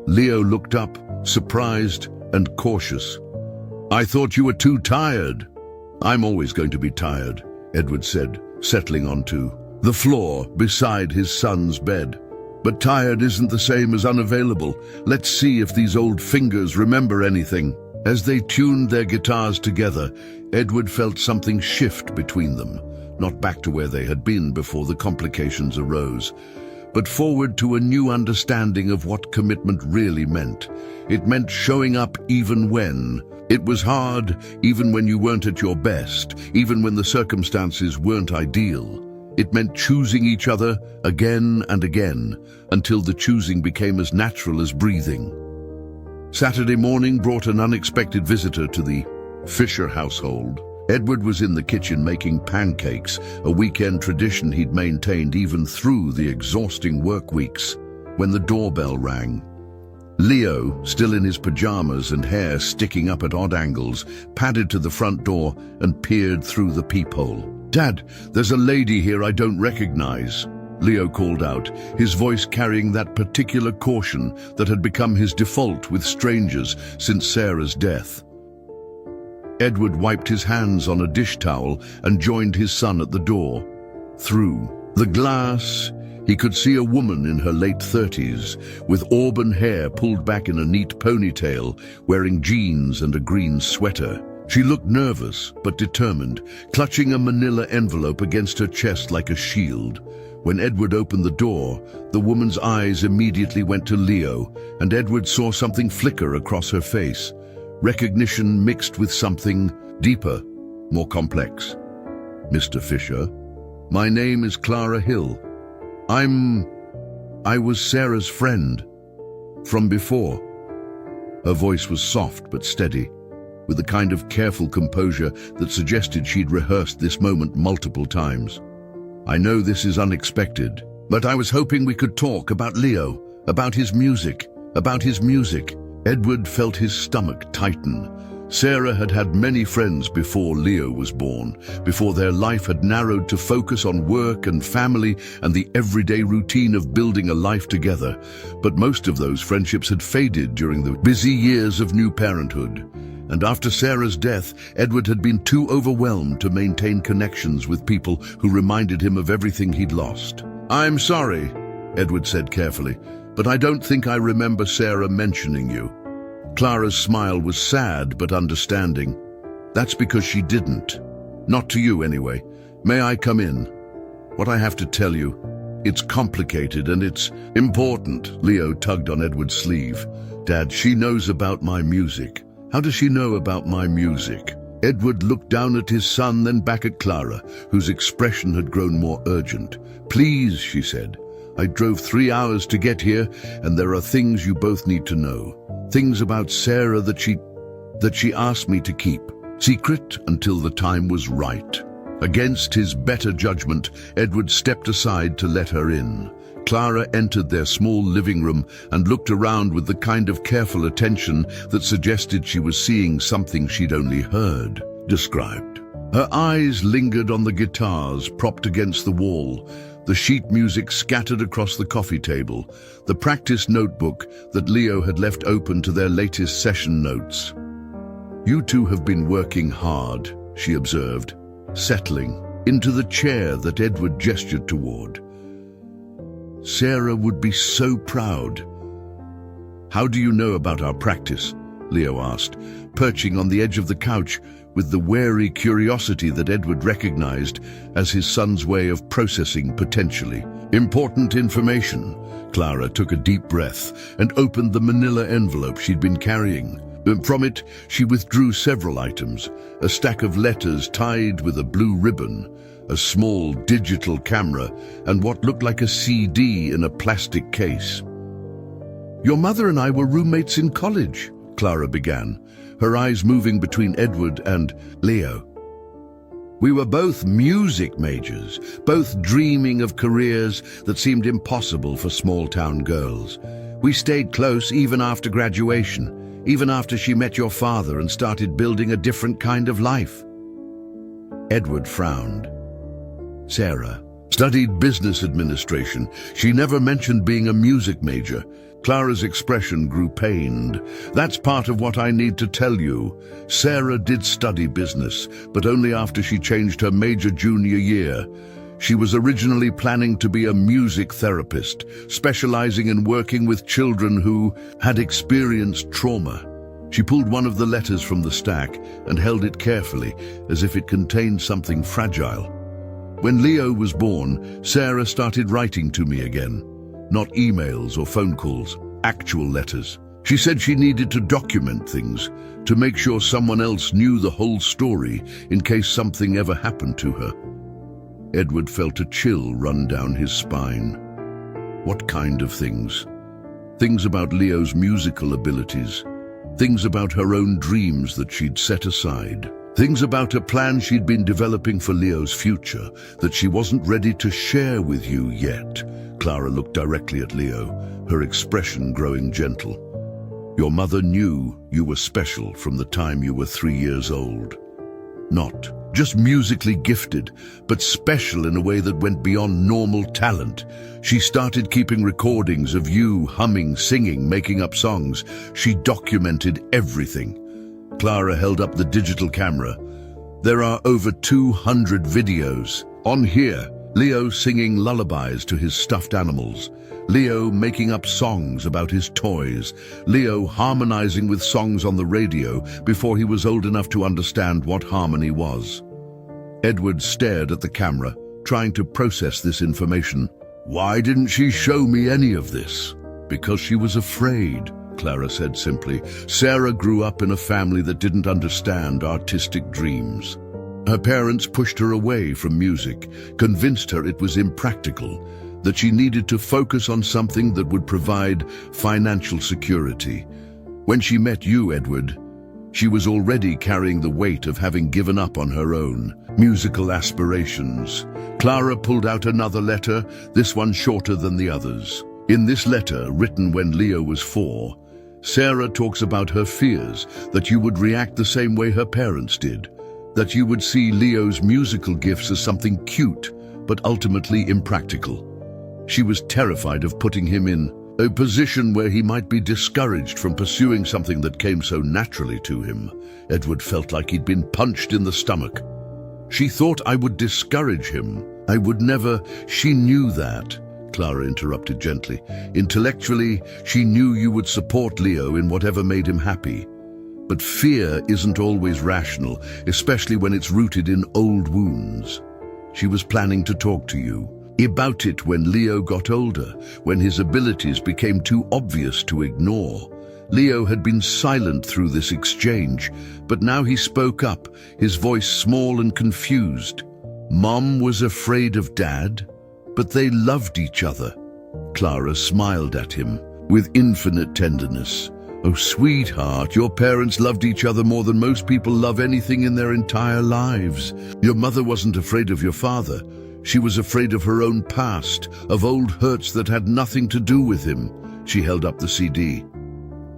Leo looked up, surprised and cautious. "I thought you were too tired." "I'm always going to be tired," Edward said, settling onto the floor beside his son's bed. "But tired isn't the same as unavailable. Let's see if these old fingers remember anything." As they tuned their guitars together, Edward felt something shift between them, not back to where they had been before the complications arose, but forward to a new understanding of what commitment really meant. It meant showing up even when it was hard, even when you weren't at your best, even when the circumstances weren't ideal. It meant choosing each other again and again, until the choosing became as natural as breathing. Saturday morning brought an unexpected visitor to the Fisher household. Edward was in the kitchen making pancakes, a weekend tradition he'd maintained even through the exhausting work weeks, when the doorbell rang. Leo, still in his pajamas and hair sticking up at odd angles, padded to the front door and peered through the peephole. "Dad, there's a lady here I don't recognize," Leo called out, his voice carrying that particular caution that had become his default with strangers since Sarah's death. Edward wiped his hands on a dish towel and joined his son at the door. Through the glass, he could see a woman in her late 30s, with auburn hair pulled back in a neat ponytail, wearing jeans and a green sweater. She looked nervous but determined, clutching a manila envelope against her chest like a shield. When Edward opened the door, the woman's eyes immediately went to Leo, and Edward saw something flicker across her face. Recognition mixed with something deeper, more complex. "Mr. Fisher, my name is Clara Hill. I was Sarah's friend from before." Her voice was soft but steady, with a kind of careful composure that suggested she'd rehearsed this moment multiple times. "I know this is unexpected, but I was hoping we could talk about Leo, about his music. Edward felt his stomach tighten. Sarah had had many friends before Leo was born, before their life had narrowed to focus on work and family and the everyday routine of building a life together. But most of those friendships had faded during the busy years of new parenthood. And after Sarah's death, Edward had been too overwhelmed to maintain connections with people who reminded him of everything he'd lost. "I'm sorry," Edward said carefully, "but I don't think I remember Sarah mentioning you." Clara's smile was sad but understanding. "That's because she didn't. Not to you anyway. May I come in? What I have to tell you, it's complicated and it's important." Leo tugged on Edward's sleeve. "Dad, she knows about my music." "How does she know about my music?" Edward looked down at his son, then back at Clara, whose expression had grown more urgent. "Please," she said, "I drove 3 hours to get here, and there are things you both need to know. Things about Sarah that she asked me to keep secret until the time was right." Against his better judgment, Edward stepped aside to let her in. Clara entered their small living room and looked around with the kind of careful attention that suggested she was seeing something she'd only heard described. Her eyes lingered on the guitars propped against the wall, the sheet music scattered across the coffee table, the practice notebook that Leo had left open to their latest session notes. "You two have been working hard," she observed. settling into the chair that Edward gestured toward. Sarah would be so proud. "How do you know about our practice?" Leo asked, perching on the edge of the couch with the wary curiosity that Edward recognized as his son's way of processing potentially important information. Clara took a deep breath and opened the manila envelope she'd been carrying. From it, she withdrew several items: a stack of letters tied with a blue ribbon, a small digital camera, and what looked like a CD in a plastic case. "Your mother and I were roommates in college," Clara began, her eyes moving between Edward and Leo. "We were both music majors, both dreaming of careers that seemed impossible for small-town girls. We stayed close even after graduation, even after she met your father and started building a different kind of life." Edward frowned. Sarah studied business administration. She never mentioned being a music major. Clara's expression grew pained. "That's part of what I need to tell you. Sarah did study business, but only after she changed her major junior year. She was originally planning to be a music therapist, specializing in working with children who had experienced trauma." She pulled one of the letters from the stack and held it carefully, as if it contained something fragile. "When Leo was born, Sarah started writing to me again. Not emails or phone calls, actual letters. She said she needed to document things, to make sure someone else knew the whole story in case something ever happened to her." Edward felt a chill run down his spine. What kind of things? Things about Leo's musical abilities. Things about her own dreams that she'd set aside. Things about a plan she'd been developing for Leo's future that she wasn't ready to share with you yet. Clara looked directly at Leo, her expression growing gentle. "Your mother knew you were special from the time you were 3 years old. Not just musically gifted, but special in a way that went beyond normal talent. She started keeping recordings of you humming, singing, making up songs. She documented everything." Clara held up the digital camera. "There are over 200 videos. On here, Leo singing lullabies to his stuffed animals, Leo making up songs about his toys, Leo harmonizing with songs on the radio before he was old enough to understand what harmony was." Edward stared at the camera, trying to process this information. "Why didn't she show me any of this?" "Because she was afraid," Clara said simply. "Sarah grew up in a family that didn't understand artistic dreams. Her parents pushed her away from music, convinced her it was impractical, that she needed to focus on something that would provide financial security. When she met you, Edward, she was already carrying the weight of having given up on her own musical aspirations." Clara pulled out another letter, this one shorter than the others. In this letter, written when Leo was 4, Sarah talks about her fears that you would react the same way her parents did, that you would see Leo's musical gifts as something cute, but ultimately impractical. She was terrified of putting him in a position where he might be discouraged from pursuing something that came so naturally to him. Edward felt like he'd been punched in the stomach. "She thought I would discourage him. I would never." "She knew that," Clara interrupted gently. "Intellectually, she knew you would support Leo in whatever made him happy. But fear isn't always rational, especially when it's rooted in old wounds. She was planning to talk to you about it when Leo got older, when his abilities became too obvious to ignore. Leo had been silent through this exchange, but now he spoke up, his voice small and confused. Mom was afraid of Dad, but they loved each other." Clara smiled at him with infinite tenderness. "Oh, sweetheart, your parents loved each other more than most people love anything in their entire lives. Your mother wasn't afraid of your father. She was afraid of her own past, of old hurts that had nothing to do with him." She held up the CD.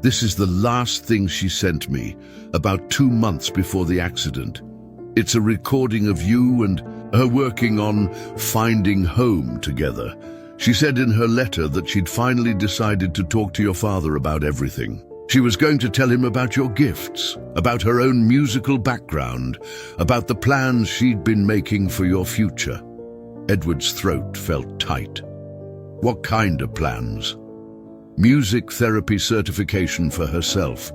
"This is the last thing she sent me, about 2 months before the accident. It's a recording of you and her working on finding home together. She said in her letter that she'd finally decided to talk to your father about everything. She was going to tell him about your gifts, about her own musical background, about the plans she'd been making for your future. Edward's throat felt tight. What kind of plans? Music therapy certification for herself,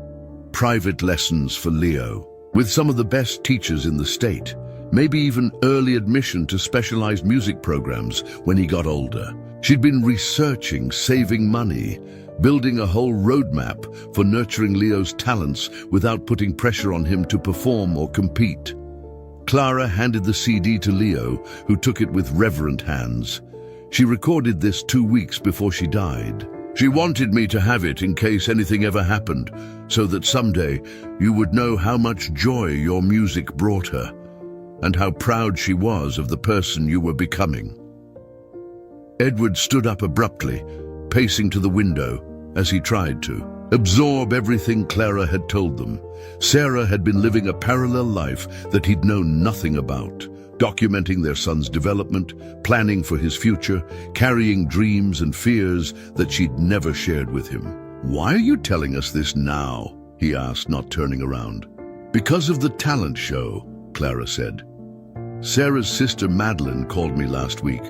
private lessons for Leo, with some of the best teachers in the state, maybe even early admission to specialized music programs when he got older. She'd been researching, saving money, building a whole roadmap for nurturing Leo's talents without putting pressure on him to perform or compete. Clara handed the CD to Leo, who took it with reverent hands. She recorded this 2 weeks before she died. She wanted me to have it in case anything ever happened, so that someday you would know how much joy your music brought her, and how proud she was of the person you were becoming. Edward stood up abruptly, pacing to the window as he tried to absorb everything Clara had told them. Sarah had been living a parallel life that he'd known nothing about, documenting their son's development, planning for his future, carrying dreams and fears that she'd never shared with him. "Why are you telling us this now?" he asked, not turning around. "Because of the talent show," Clara said. "Sarah's sister Madeline called me last week.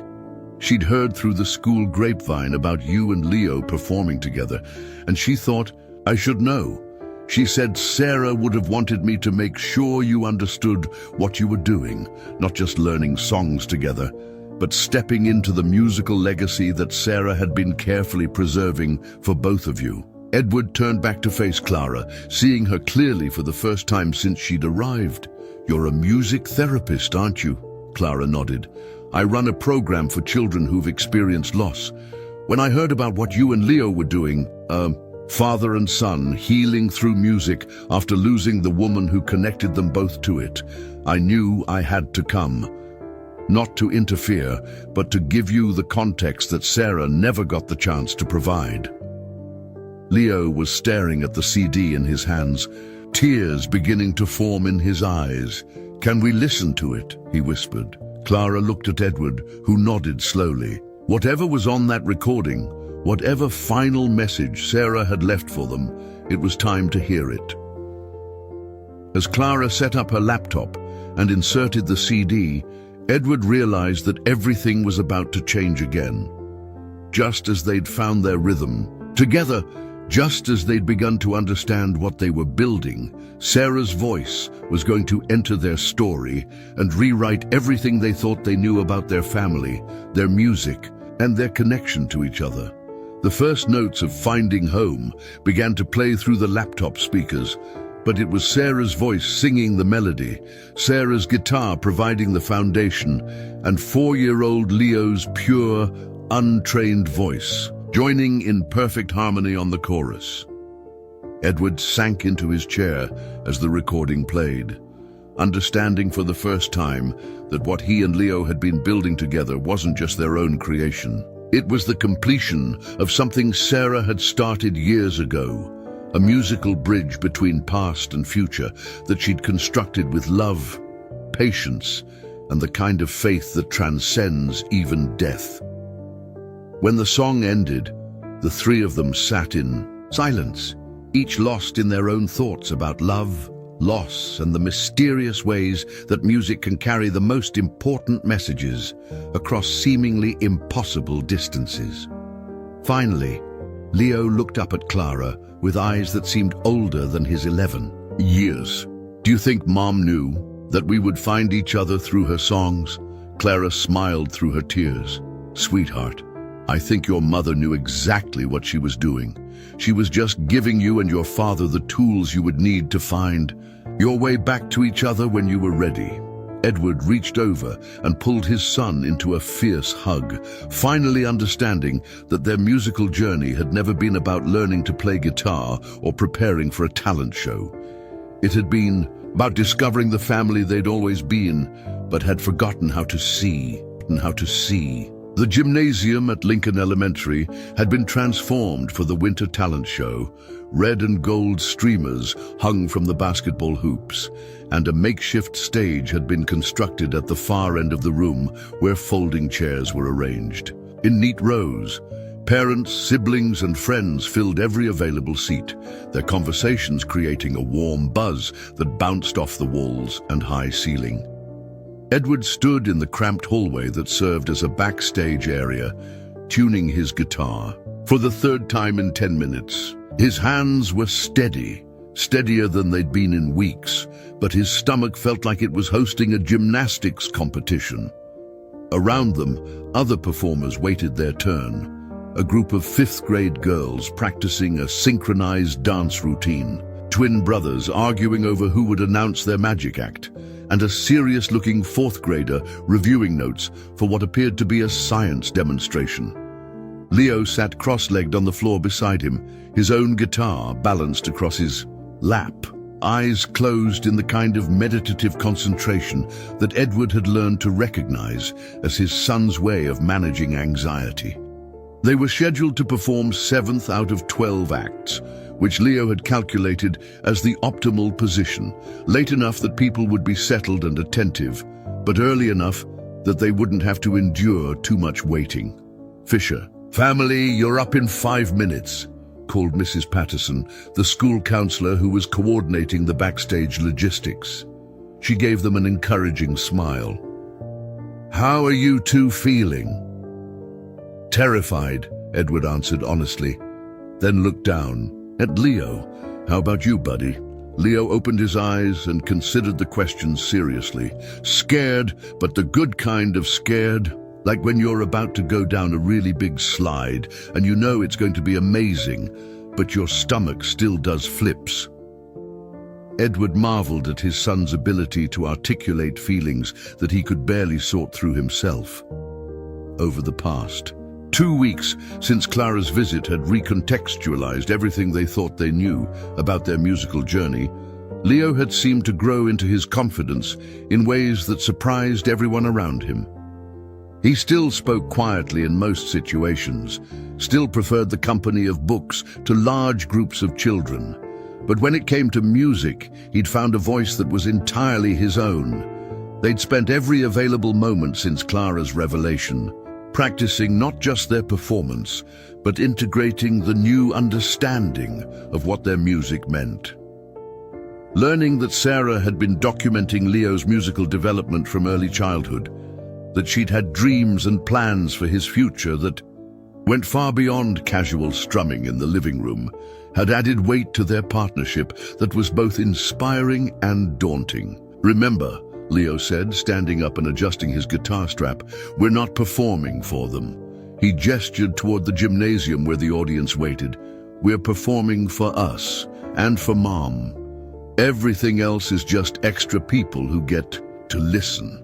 She'd heard through the school grapevine about you and Leo performing together, and she thought I should know. She said Sarah would have wanted me to make sure you understood what you were doing, not just learning songs together, but stepping into the musical legacy that Sarah had been carefully preserving for both of you." Edward turned back to face Clara, seeing her clearly for the first time since she'd arrived. "You're a music therapist, aren't you?" Clara nodded. "I run a program for children who've experienced loss. When I heard about what you and Leo were doing, father and son healing through music after losing the woman who connected them both to it, I knew I had to come. Not to interfere, but to give you the context that Sarah never got the chance to provide." Leo was staring at the CD in his hands, tears beginning to form in his eyes. "Can we listen to it?" he whispered. Clara looked at Edward, who nodded slowly. Whatever was on that recording, whatever final message Sarah had left for them, it was time to hear it. As Clara set up her laptop and inserted the CD, Edward realized that everything was about to change again. Just as they'd found their rhythm, together, just as they'd begun to understand what they were building, Sarah's voice was going to enter their story and rewrite everything they thought they knew about their family, their music, and their connection to each other. The first notes of Finding Home began to play through the laptop speakers, but it was Sarah's voice singing the melody, Sarah's guitar providing the foundation, and 4-year-old Leo's pure, untrained voice joining in perfect harmony on the chorus. Edward sank into his chair as the recording played, understanding for the first time that what he and Leo had been building together wasn't just their own creation. It was the completion of something Sarah had started years ago, a musical bridge between past and future that she'd constructed with love, patience, and the kind of faith that transcends even death. When the song ended, the three of them sat in silence, each lost in their own thoughts about love, loss, and the mysterious ways that music can carry the most important messages across seemingly impossible distances. Finally, Leo looked up at Clara with eyes that seemed older than his 11 years. "Do you think Mom knew that we would find each other through her songs?" Clara smiled through her tears. "Sweetheart, I think your mother knew exactly what she was doing. She was just giving you and your father the tools you would need to find your way back to each other when you were ready." Edward reached over and pulled his son into a fierce hug, finally understanding that their musical journey had never been about learning to play guitar or preparing for a talent show. It had been about discovering the family they'd always been, but had forgotten how to see. The gymnasium at Lincoln Elementary had been transformed for the winter talent show. Red and gold streamers hung from the basketball hoops, and a makeshift stage had been constructed at the far end of the room where folding chairs were arranged. In neat rows, Parents, siblings, and friends filled every available seat, their conversations creating a warm buzz that bounced off the walls and high ceiling. Edward stood in the cramped hallway that served as a backstage area, tuning his guitar. For the third time in 10 minutes, his hands were steady, steadier than they'd been in weeks, but his stomach felt like it was hosting a gymnastics competition. Around them, other performers waited their turn. A group of fifth-grade girls practicing a synchronized dance routine, twin brothers arguing over who would announce their magic act, and a serious-looking fourth grader reviewing notes for what appeared to be a science demonstration. Leo sat cross-legged on the floor beside him, his own guitar balanced across his lap, eyes closed in the kind of meditative concentration that Edward had learned to recognize as his son's way of managing anxiety. They were scheduled to perform 7th out of 12 acts, which Leo had calculated as the optimal position, late enough that people would be settled and attentive, but early enough that they wouldn't have to endure too much waiting. Fisher, "Family, you're up in 5 minutes," called Mrs. Patterson, the school counselor who was coordinating the backstage logistics. She gave them an encouraging smile. "How are you two feeling?" "Terrified," Edward answered honestly, then looked down at Leo. "How about you, buddy?" Leo opened his eyes and considered the question seriously. "Scared, but the good kind of scared. Like when you're about to go down a really big slide and you know it's going to be amazing, but your stomach still does flips." Edward marveled at his son's ability to articulate feelings that he could barely sort through himself. Over the past 2 weeks since Clara's visit had recontextualized everything they thought they knew about their musical journey, Leo had seemed to grow into his confidence in ways that surprised everyone around him. He still spoke quietly in most situations, still preferred the company of books to large groups of children. But when it came to music, he'd found a voice that was entirely his own. They'd spent every available moment since Clara's revelation, practicing not just their performance, but integrating the new understanding of what their music meant. Learning that Sarah had been documenting Leo's musical development from early childhood, that she'd had dreams and plans for his future that went far beyond casual strumming in the living room, had added weight to their partnership that was both inspiring and daunting. "Remember," Leo said, standing up and adjusting his guitar strap, "we're not performing for them." He gestured toward the gymnasium where the audience waited. "We're performing for us and for Mom. Everything else is just extra people who get to listen."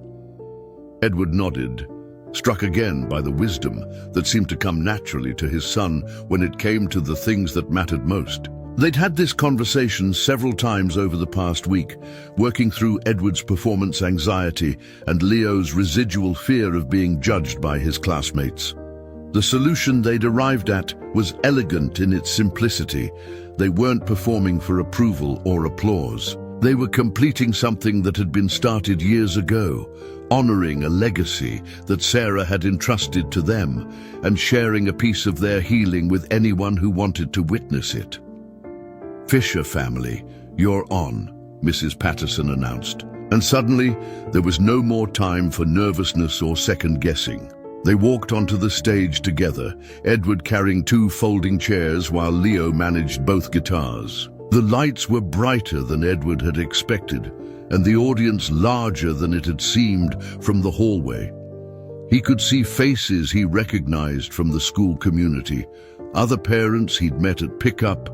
Edward nodded, struck again by the wisdom that seemed to come naturally to his son when it came to the things that mattered most. They'd had this conversation several times over the past week, working through Edward's performance anxiety and Leo's residual fear of being judged by his classmates. The solution they'd arrived at was elegant in its simplicity. They weren't performing for approval or applause. They were completing something that had been started years ago, honoring a legacy that Sarah had entrusted to them and sharing a piece of their healing with anyone who wanted to witness it. "Fisher family, you're on," Mrs. Patterson announced. And suddenly, there was no more time for nervousness or second-guessing. They walked onto the stage together, Edward carrying 2 folding chairs while Leo managed both guitars. The lights were brighter than Edward had expected, and the audience larger than it had seemed from the hallway. He could see faces he recognized from the school community, other parents he'd met at pickup,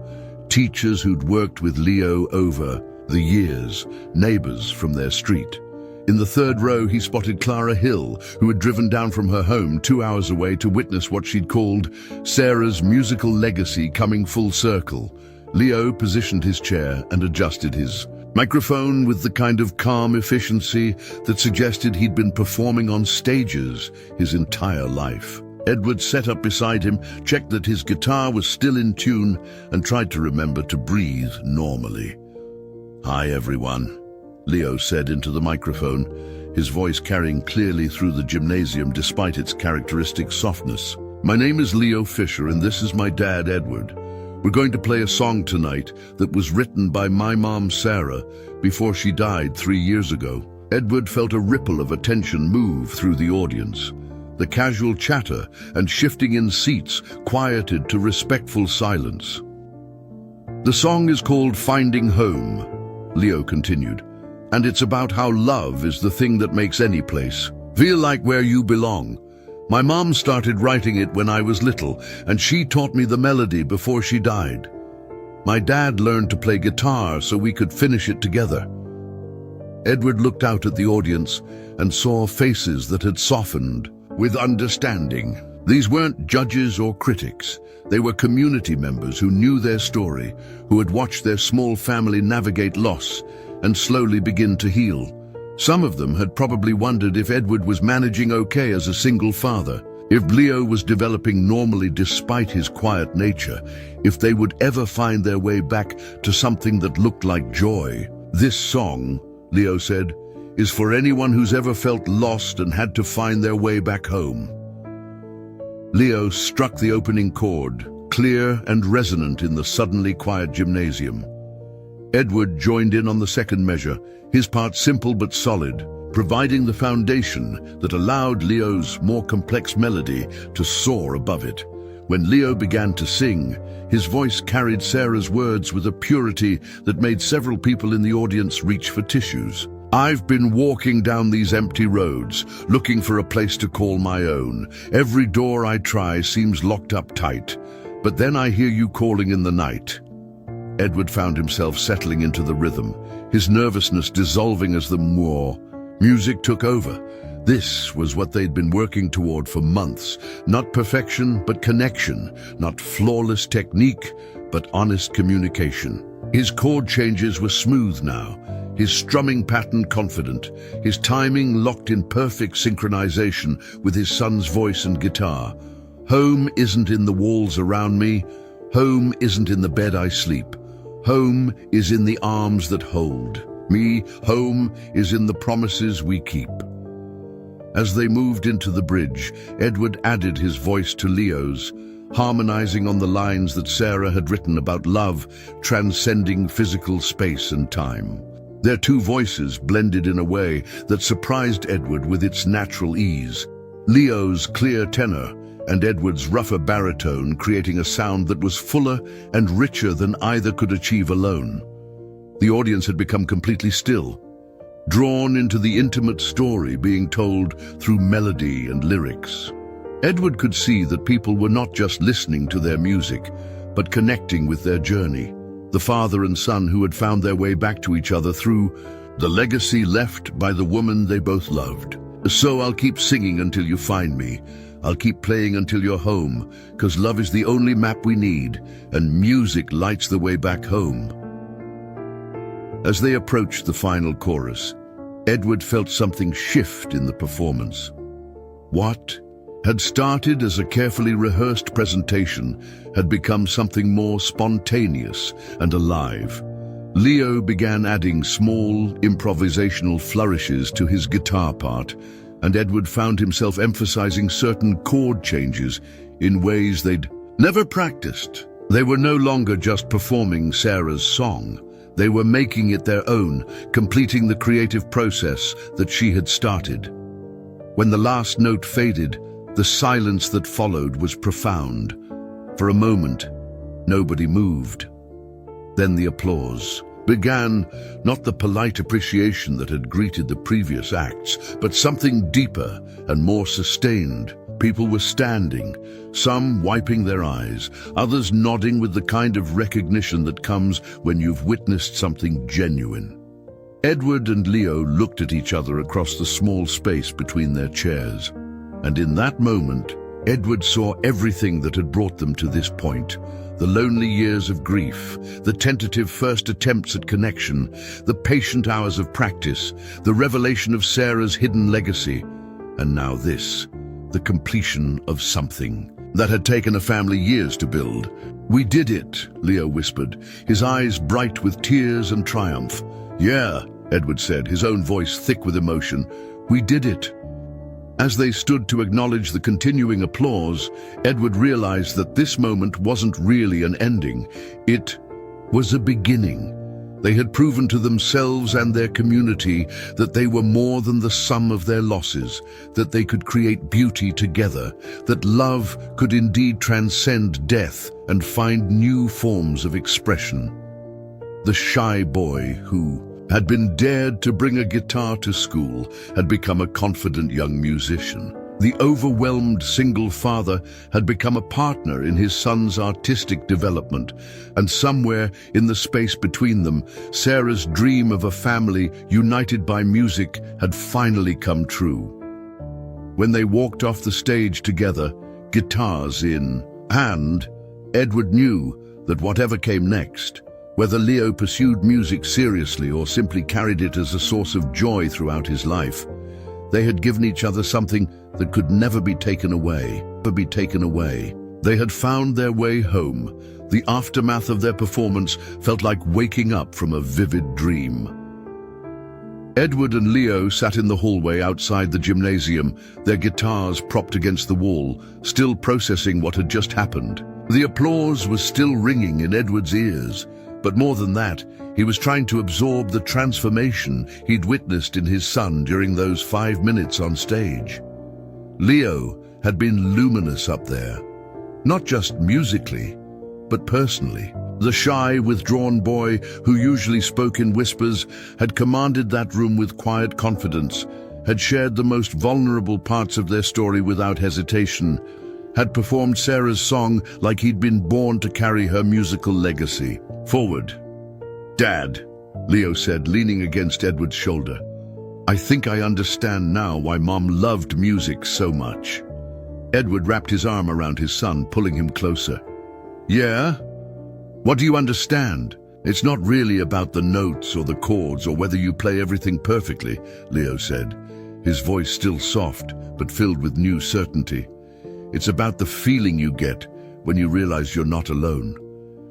teachers who'd worked with Leo over the years, neighbors from their street. In the 3rd row, he spotted Clara Hill, who had driven down from her home 2 hours away to witness what she'd called Sarah's musical legacy coming full circle. Leo positioned his chair and adjusted his microphone with the kind of calm efficiency that suggested he'd been performing on stages his entire life. Edward sat up beside him, checked that his guitar was still in tune, and tried to remember to breathe normally. "Hi, everyone," Leo said into the microphone, his voice carrying clearly through the gymnasium despite its characteristic softness. My name is Leo Fisher, and this is my dad, Edward. We're going to play a song tonight that was written by my mom, Sarah, before she died 3 years ago. Edward felt a ripple of attention move through the audience. The casual chatter and shifting in seats quieted to respectful silence. The song is called Finding Home, Leo continued, and it's about how love is the thing that makes any place feel like where you belong. My mom started writing it when I was little, and she taught me the melody before she died. My dad learned to play guitar so we could finish it together. Edward looked out at the audience and saw faces that had softened with understanding. These weren't judges or critics. They were community members who knew their story, who had watched their small family navigate loss and slowly begin to heal. Some of them had probably wondered if Edward was managing okay as a single father, if Leo was developing normally despite his quiet nature, if they would ever find their way back to something that looked like joy. This song, Leo said, is for anyone who's ever felt lost and had to find their way back home. Leo struck the opening chord, clear and resonant in the suddenly quiet gymnasium. Edward joined in on the second measure, his part simple but solid, providing the foundation that allowed Leo's more complex melody to soar above it. When Leo began to sing, his voice carried Sarah's words with a purity that made several people in the audience reach for tissues. I've been walking down these empty roads, looking for a place to call my own. Every door I try seems locked up tight, but then I hear you calling in the night. Edward found himself settling into the rhythm, his nervousness dissolving as the music took over. This was what they'd been working toward for months. Not perfection, but connection. Not flawless technique, but honest communication. His chord changes were smooth now, his strumming pattern confident, his timing locked in perfect synchronization with his son's voice and guitar. Home isn't in the walls around me. Home isn't in the bed I sleep. Home is in the arms that hold me. Home is in the promises we keep. As they moved into the bridge, Edward added his voice to Leo's, harmonizing on the lines that Sarah had written about love transcending physical space and time. Their two voices blended in a way that surprised Edward with its natural ease. Leo's clear tenor and Edward's rougher baritone creating a sound that was fuller and richer than either could achieve alone. The audience had become completely still, drawn into the intimate story being told through melody and lyrics. Edward could see that people were not just listening to their music, but connecting with their journey. The father and son who had found their way back to each other through the legacy left by the woman they both loved. So I'll keep singing until you find me. I'll keep playing until you're home, 'cause love is the only map we need, and music lights the way back home. As they approached the final chorus, Edward felt something shift in the performance. What had started as a carefully rehearsed presentation had become something more spontaneous and alive. Leo began adding small, improvisational flourishes to his guitar part, and Edward found himself emphasizing certain chord changes in ways they'd never practiced. They were no longer just performing Sarah's song. They were making it their own, completing the creative process that she had started. When the last note faded, the silence that followed was profound. For a moment, nobody moved. Then the applause began, not the polite appreciation that had greeted the previous acts, but something deeper and more sustained. People were standing, some wiping their eyes, others nodding with the kind of recognition that comes when you've witnessed something genuine. Edward and Leo looked at each other across the small space between their chairs, and in that moment, Edward saw everything that had brought them to this point. The lonely years of grief, the tentative first attempts at connection, the patient hours of practice, the revelation of Sarah's hidden legacy, and now this, the completion of something that had taken a family years to build. We did it, Leo whispered, his eyes bright with tears and triumph. Yeah, Edward said, his own voice thick with emotion. We did it. As they stood to acknowledge the continuing applause, Edward realized that this moment wasn't really an ending. It was a beginning. They had proven to themselves and their community that they were more than the sum of their losses, that they could create beauty together, that love could indeed transcend death and find new forms of expression. The shy boy who had been dared to bring a guitar to school had become a confident young musician. The overwhelmed single father had become a partner in his son's artistic development, and somewhere in the space between them, Sarah's dream of a family united by music had finally come true. When they walked off the stage together, guitars in hand, Edward knew that whatever came next, whether Leo pursued music seriously or simply carried it as a source of joy throughout his life, they had given each other something that could never be taken away. They had found their way home. The aftermath of their performance felt like waking up from a vivid dream. Edward and Leo sat in the hallway outside the gymnasium, their guitars propped against the wall, still processing what had just happened. The applause was still ringing in Edward's ears, but more than that, he was trying to absorb the transformation he'd witnessed in his son during those 5 minutes on stage. Leo had been luminous up there, not just musically, but personally. The shy, withdrawn boy who usually spoke in whispers had commanded that room with quiet confidence, had shared the most vulnerable parts of their story without hesitation, had performed Sarah's song like he'd been born to carry her musical legacy. "Forward." "Dad," Leo said, leaning against Edward's shoulder. "I think I understand now why Mom loved music so much." Edward wrapped his arm around his son, pulling him closer. "Yeah? What do you understand? It's not really about the notes or the chords or whether you play everything perfectly," Leo said, his voice still soft but filled with new certainty. "It's about the feeling you get when you realize you're not alone.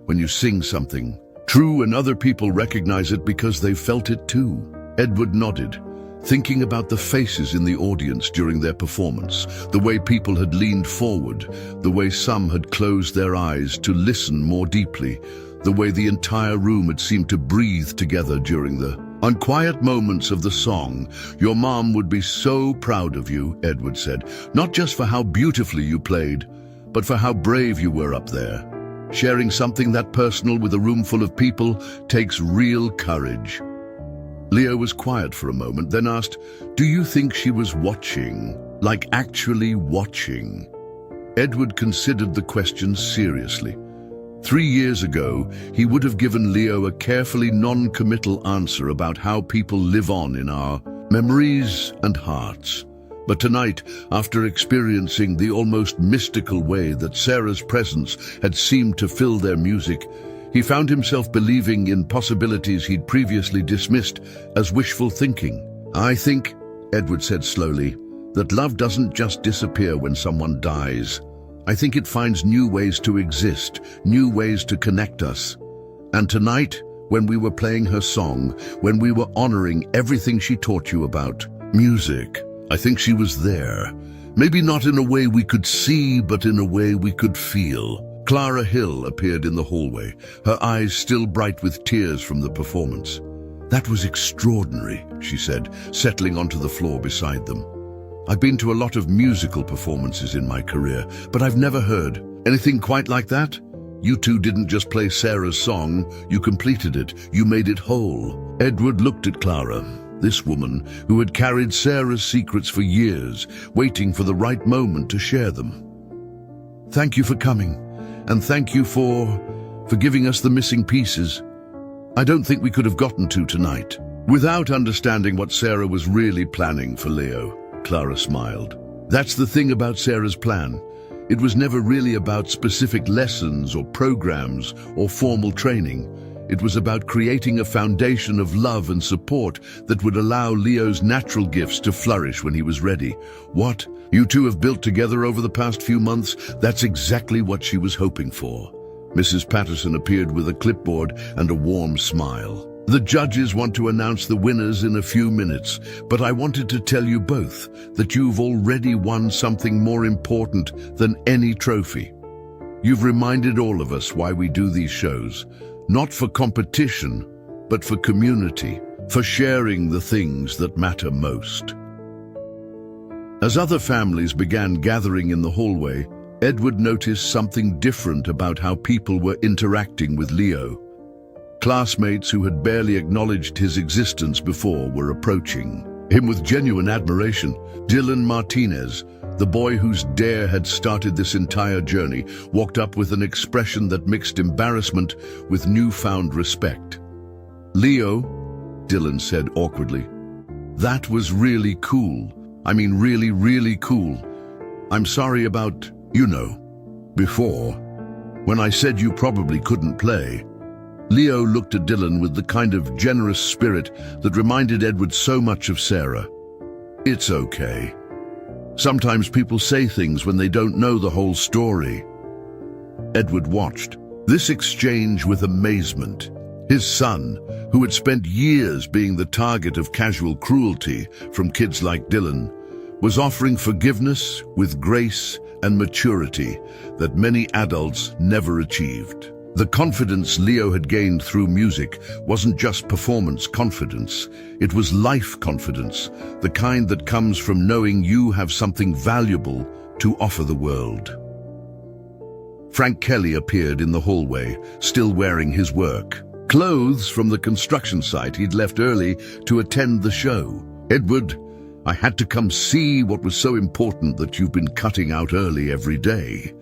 When you sing something true and other people recognize it because they felt it too." Edward nodded, thinking about the faces in the audience during their performance, the way people had leaned forward, the way some had closed their eyes to listen more deeply, the way the entire room had seemed to breathe together during the unquiet moments of the song. "Your mom would be so proud of you," Edward said, "not just for how beautifully you played, but for how brave you were up there. Sharing something that personal with a room full of people takes real courage." Leo was quiet for a moment, then asked, "Do you think she was watching? Like actually watching?" Edward considered the question seriously. 3 years ago, he would have given Leo a carefully non-committal answer about how people live on in our memories and hearts. But tonight, after experiencing the almost mystical way that Sarah's presence had seemed to fill their music, he found himself believing in possibilities he'd previously dismissed as wishful thinking. "I think," Edward said slowly, "that love doesn't just disappear when someone dies. I think it finds new ways to exist, new ways to connect us. And tonight, when we were playing her song, when we were honoring everything she taught you about music, I think she was there. Maybe not in a way we could see, but in a way we could feel." Clara Hill appeared in the hallway, her eyes still bright with tears from the performance. "That was extraordinary," she said, settling onto the floor beside them. "I've been to a lot of musical performances in my career, but I've never heard anything quite like that. You two didn't just play Sarah's song, you completed it, you made it whole." Edward looked at Clara, this woman who had carried Sarah's secrets for years, waiting for the right moment to share them. "Thank you for coming, and thank you for giving us the missing pieces. I don't think we could have gotten to tonight." Without understanding what Sarah was really planning for Leo, Clara smiled. "That's the thing about Sarah's plan. It was never really about specific lessons or programs or formal training. It was about creating a foundation of love and support that would allow Leo's natural gifts to flourish when he was ready. What you two have built together over the past few months, that's exactly what she was hoping for." Mrs. Patterson appeared with a clipboard and a warm smile. The judges want to announce the winners in a few minutes, but I wanted to tell you both that you've already won something more important than any trophy. You've reminded all of us why we do these shows, not for competition, but for community, for sharing the things that matter most. As other families began gathering in the hallway, Edward noticed something different about how people were interacting with Leo. Classmates who had barely acknowledged his existence before were approaching him with genuine admiration. Dylan Martinez, the boy whose dare had started this entire journey, walked up with an expression that mixed embarrassment with newfound respect. "Leo," Dylan said awkwardly, "that was really cool. I mean really, really cool. I'm sorry about, before, when I said you probably couldn't play." Leo looked at Dylan with the kind of generous spirit that reminded Edward so much of Sarah. "It's okay. Sometimes people say things when they don't know the whole story." Edward watched this exchange with amazement. His son, who had spent years being the target of casual cruelty from kids like Dylan, was offering forgiveness with grace and maturity that many adults never achieved. The confidence Leo had gained through music wasn't just performance confidence, it was life confidence, the kind that comes from knowing you have something valuable to offer the world. Frank Kelly appeared in the hallway, still wearing his work clothes from the construction site he'd left early to attend the show. "Edward, I had to come see what was so important that you've been cutting out early every day."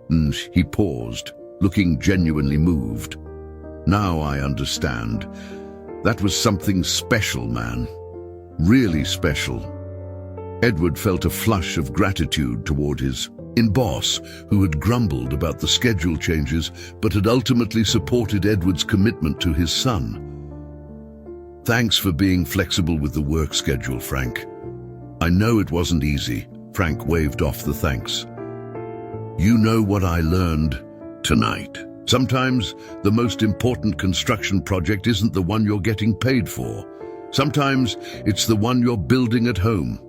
And he paused, looking genuinely moved. "Now I understand. That was something special, man. Really special." Edward felt a flush of gratitude toward his boss, who had grumbled about the schedule changes but had ultimately supported Edward's commitment to his son. "Thanks for being flexible with the work schedule, Frank. I know it wasn't easy." Frank waved off the thanks. "You know what I learned tonight? Sometimes the most important construction project isn't the one you're getting paid for. Sometimes it's the one you're building at home."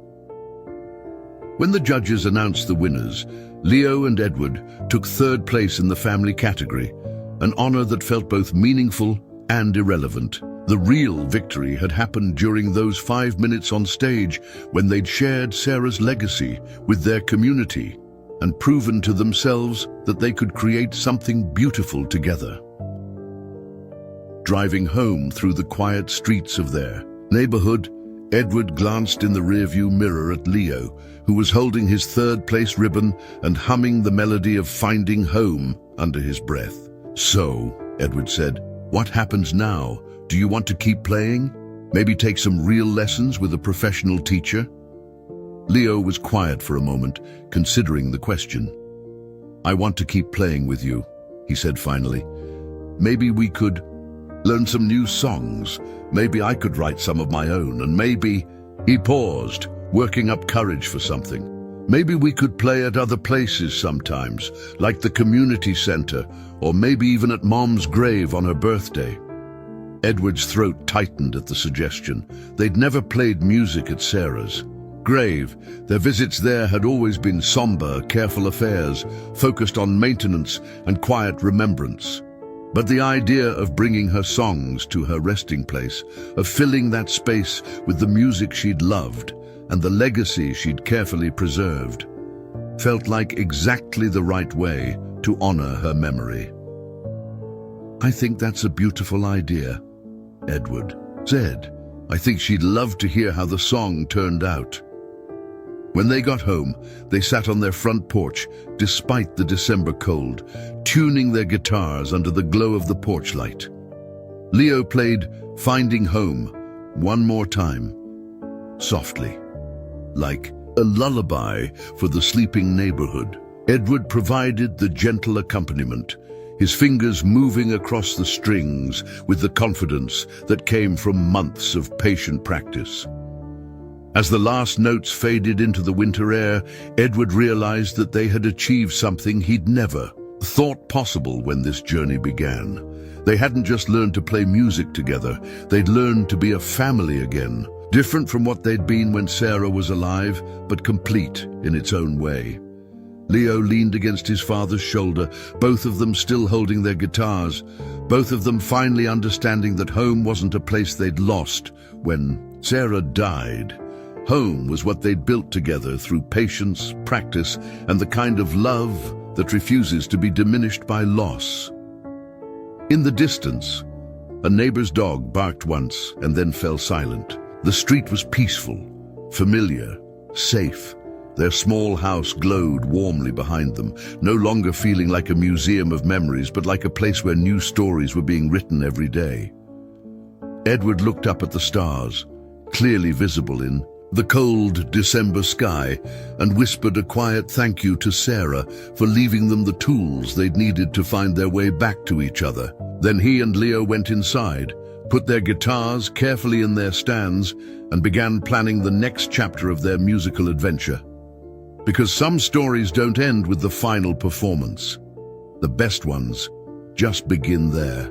When the judges announced the winners, Leo and Edward took third place in the family category, an honor that felt both meaningful and irrelevant. The real victory had happened during those 5 minutes on stage when they'd shared Sarah's legacy with their community and proven to themselves that they could create something beautiful together. Driving home through the quiet streets of their neighborhood, Edward glanced in the rearview mirror at Leo, who was holding his third-place ribbon and humming the melody of Finding Home under his breath. "So," Edward said, "what happens now? Do you want to keep playing? Maybe take some real lessons with a professional teacher?" Leo was quiet for a moment, considering the question. "I want to keep playing with you," he said finally. "Maybe we could learn some new songs. Maybe I could write some of my own, and maybe..." He paused, working up courage for something. "Maybe we could play at other places sometimes, like the community center, or maybe even at Mom's grave on her birthday." Edward's throat tightened at the suggestion. They'd never played music at Sarah's grave. Their visits there had always been somber, careful affairs, focused on maintenance and quiet remembrance. But the idea of bringing her songs to her resting place, of filling that space with the music she'd loved and the legacy she'd carefully preserved, felt like exactly the right way to honor her memory. "I think that's a beautiful idea," Edward said. "I think she'd love to hear how the song turned out." When they got home, they sat on their front porch, despite the December cold, tuning their guitars under the glow of the porch light. Leo played Finding Home one more time, softly, like a lullaby for the sleeping neighborhood. Edward provided the gentle accompaniment, his fingers moving across the strings with the confidence that came from months of patient practice. As the last notes faded into the winter air, Edward realized that they had achieved something he'd never thought possible when this journey began. They hadn't just learned to play music together, they'd learned to be a family again. Different from what they'd been when Sarah was alive, but complete in its own way. Leo leaned against his father's shoulder, both of them still holding their guitars, both of them finally understanding that home wasn't a place they'd lost when Sarah died. Home was what they'd built together through patience, practice, and the kind of love that refuses to be diminished by loss. In the distance, a neighbor's dog barked once and then fell silent. The street was peaceful, familiar, safe. Their small house glowed warmly behind them, no longer feeling like a museum of memories, but like a place where new stories were being written every day. Edward looked up at the stars, clearly visible in the cold December sky, and whispered a quiet thank you to Sarah for leaving them the tools they'd needed to find their way back to each other. Then he and Leo went inside, put their guitars carefully in their stands, and began planning the next chapter of their musical adventure. Because some stories don't end with the final performance. The best ones just begin there.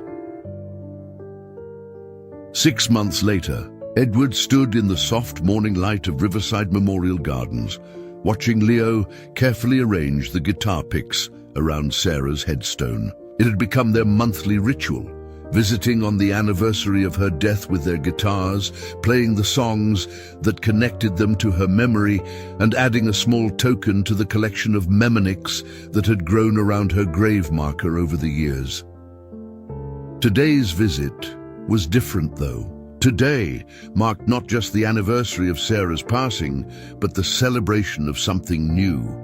6 months later, Edward stood in the soft morning light of Riverside Memorial Gardens, watching Leo carefully arrange the guitar picks around Sarah's headstone. It had become their monthly ritual, visiting on the anniversary of her death with their guitars, playing the songs that connected them to her memory, and adding a small token to the collection of mnemonics that had grown around her grave marker over the years. Today's visit was different, though. Today marked not just the anniversary of Sarah's passing, but the celebration of something new.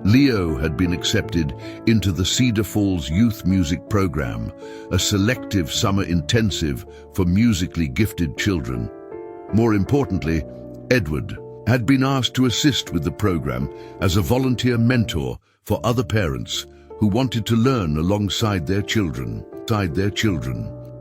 Leo had been accepted into the Cedar Falls Youth Music Program, a selective summer intensive for musically gifted children. More importantly, Edward had been asked to assist with the program as a volunteer mentor for other parents who wanted to learn alongside their children.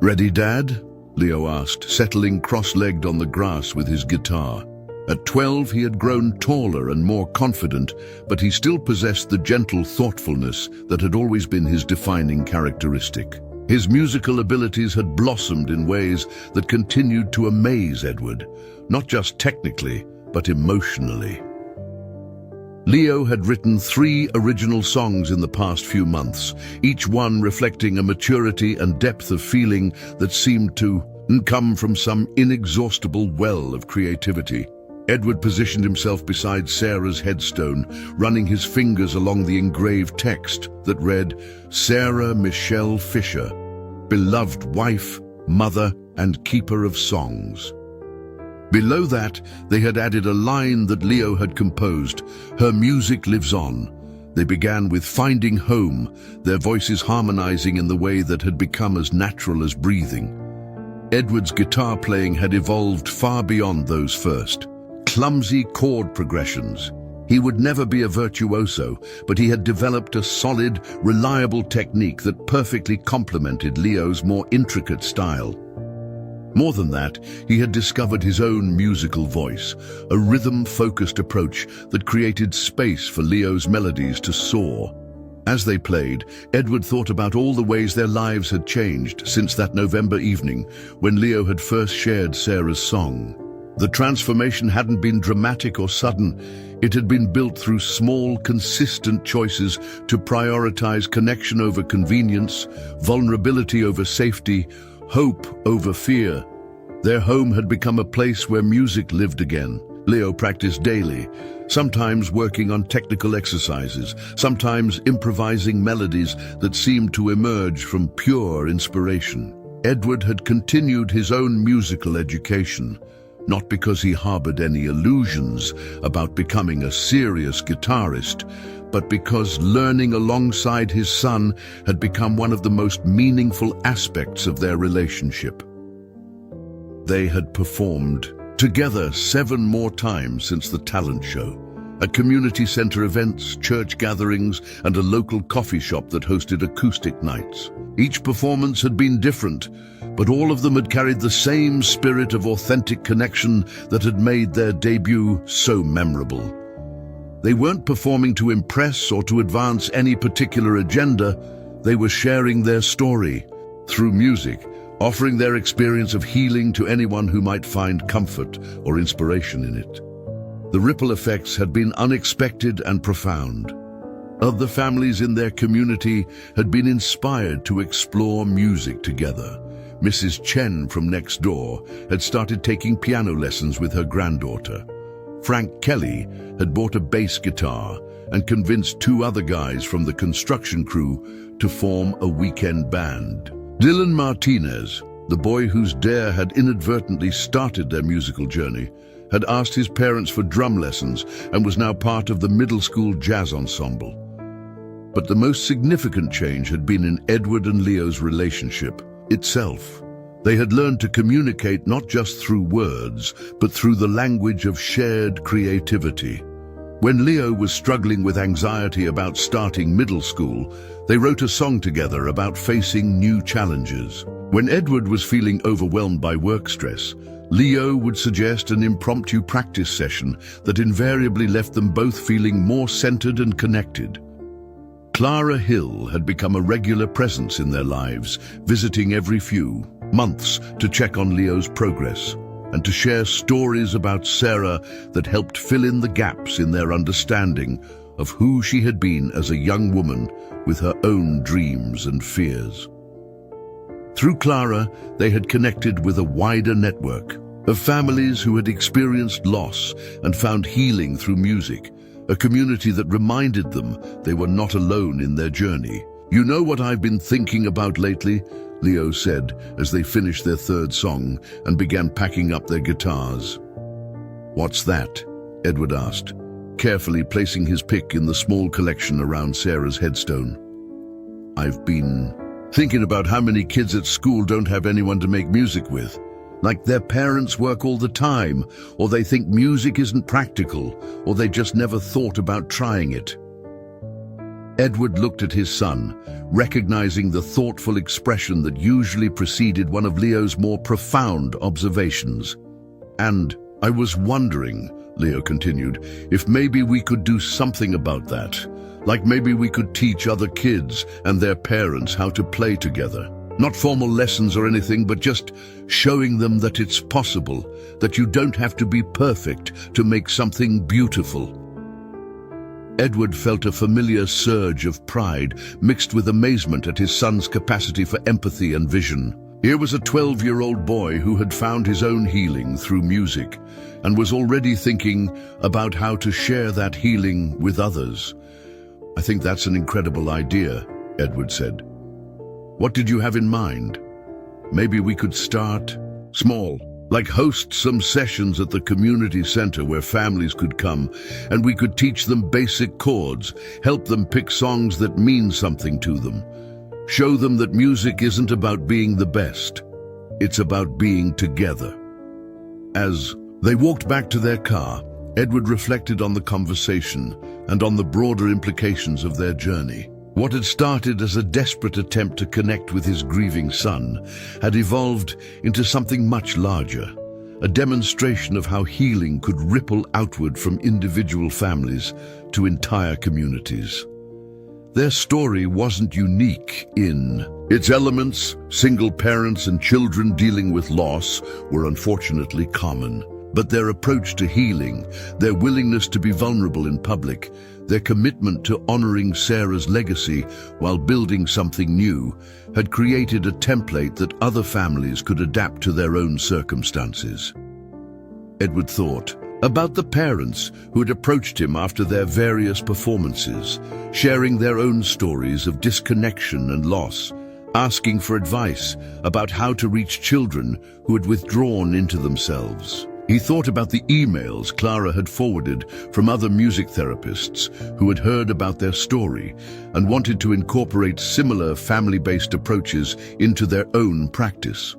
"Ready, Dad?" Leo asked, settling cross-legged on the grass with his guitar. At 12, he had grown taller and more confident, but he still possessed the gentle thoughtfulness that had always been his defining characteristic. His musical abilities had blossomed in ways that continued to amaze Edward, not just technically, but emotionally. Leo had written 3 original songs in the past few months, each one reflecting a maturity and depth of feeling that seemed to come from some inexhaustible well of creativity. Edward positioned himself beside Sarah's headstone, running his fingers along the engraved text that read, "Sarah Michelle Fisher, beloved wife, mother, and keeper of songs." Below that, they had added a line that Leo had composed, "Her music lives on." They began with "Finding Home," their voices harmonizing in the way that had become as natural as breathing. Edward's guitar playing had evolved far beyond those first clumsy chord progressions. He would never be a virtuoso, but he had developed a solid, reliable technique that perfectly complemented Leo's more intricate style. More than that, he had discovered his own musical voice, a rhythm-focused approach that created space for Leo's melodies to soar. As they played, Edward thought about all the ways their lives had changed since that November evening when Leo had first shared Sarah's song. The transformation hadn't been dramatic or sudden. It had been built through small, consistent choices to prioritize connection over convenience, vulnerability over safety, hope over fear. Their home had become a place where music lived again. Leo practiced daily, sometimes working on technical exercises, sometimes improvising melodies that seemed to emerge from pure inspiration. Edward had continued his own musical education, not because he harbored any illusions about becoming a serious guitarist, but because learning alongside his son had become one of the most meaningful aspects of their relationship. They had performed together 7 more times since the talent show, at community center events, church gatherings, and a local coffee shop that hosted acoustic nights. Each performance had been different, but all of them had carried the same spirit of authentic connection that had made their debut so memorable. They weren't performing to impress or to advance any particular agenda. They were sharing their story, through music, offering their experience of healing to anyone who might find comfort or inspiration in it. The ripple effects had been unexpected and profound. Other families in their community had been inspired to explore music together. Mrs. Chen from next door had started taking piano lessons with her granddaughter. Frank Kelly had bought a bass guitar and convinced two other guys from the construction crew to form a weekend band. Dylan Martinez, the boy whose dare had inadvertently started their musical journey, had asked his parents for drum lessons and was now part of the middle school jazz ensemble. But the most significant change had been in Edward and Leo's relationship itself. They had learned to communicate not just through words, but through the language of shared creativity. When Leo was struggling with anxiety about starting middle school, they wrote a song together about facing new challenges. When Edward was feeling overwhelmed by work stress, Leo would suggest an impromptu practice session that invariably left them both feeling more centered and connected. Clara Hill had become a regular presence in their lives, visiting every few months to check on Leo's progress and to share stories about Sarah that helped fill in the gaps in their understanding of who she had been as a young woman with her own dreams and fears. Through Clara, they had connected with a wider network of families who had experienced loss and found healing through music, a community that reminded them they were not alone in their journey. "You know what I've been thinking about lately?" Leo said as they finished their third song and began packing up their guitars. "What's that?" Edward asked, carefully placing his pick in the small collection around Sarah's headstone. "I've been thinking about how many kids at school don't have anyone to make music with. Like their parents work all the time, or they think music isn't practical, or they just never thought about trying it." Edward looked at his son, recognizing the thoughtful expression that usually preceded one of Leo's more profound observations. "And I was wondering," Leo continued, "if maybe we could do something about that. Like maybe we could teach other kids and their parents how to play together. Not formal lessons or anything, but just showing them that it's possible, that you don't have to be perfect to make something beautiful." Edward felt a familiar surge of pride mixed with amazement at his son's capacity for empathy and vision. Here was a 12-year-old boy who had found his own healing through music and was already thinking about how to share that healing with others. "I think that's an incredible idea," Edward said. "What did you have in mind? Maybe we could start small, like host some sessions at the community center where families could come, and we could teach them basic chords, help them pick songs that mean something to them. Show them that music isn't about being the best, it's about being together." As they walked back to their car, Edward reflected on the conversation and on the broader implications of their journey. What had started as a desperate attempt to connect with his grieving son had evolved into something much larger, a demonstration of how healing could ripple outward from individual families to entire communities. Their story wasn't unique in its elements. Single parents and children dealing with loss were unfortunately common. But their approach to healing, their willingness to be vulnerable in public, their commitment to honoring Sarah's legacy while building something new, had created a template that other families could adapt to their own circumstances. Edward thought about the parents who had approached him after their various performances, sharing their own stories of disconnection and loss, asking for advice about how to reach children who had withdrawn into themselves. He thought about the emails Clara had forwarded from other music therapists who had heard about their story and wanted to incorporate similar family-based approaches into their own practice.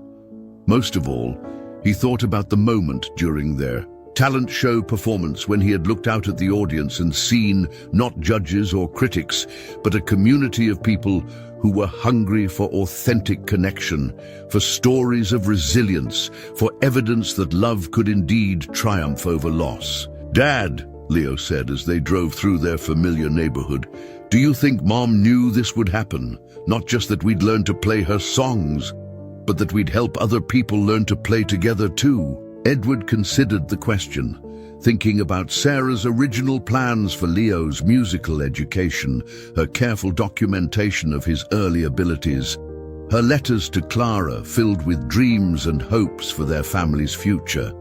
Most of all, he thought about the moment during their talent show performance when he had looked out at the audience and seen not judges or critics, but a community of people who were hungry for authentic connection, for stories of resilience, for evidence that love could indeed triumph over loss. "Dad," Leo said as they drove through their familiar neighborhood, Do you think Mom knew this would happen? Not just that we'd learn to play her songs, but that we'd help other people learn to play together too. Edward considered the question, thinking about Sarah's original plans for Leo's musical education, her careful documentation of his early abilities, her letters to Clara filled with dreams and hopes for their family's future.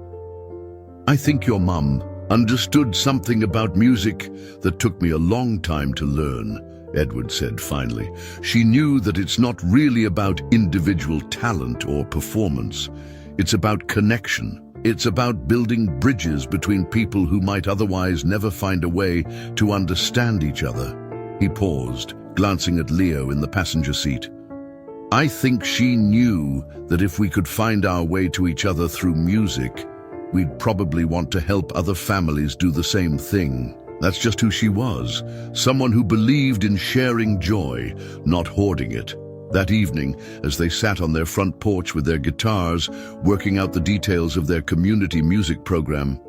I think your mum understood something about music that took me a long time to learn, Edward said finally. She knew that it's not really about individual talent or performance. It's about connection. It's about building bridges between people who might otherwise never find a way to understand each other. He paused, glancing at Leo in the passenger seat. I think she knew that if we could find our way to each other through music, we'd probably want to help other families do the same thing. That's just who she was, someone who believed in sharing joy, not hoarding it. That evening, as they sat on their front porch with their guitars, working out the details of their community music program,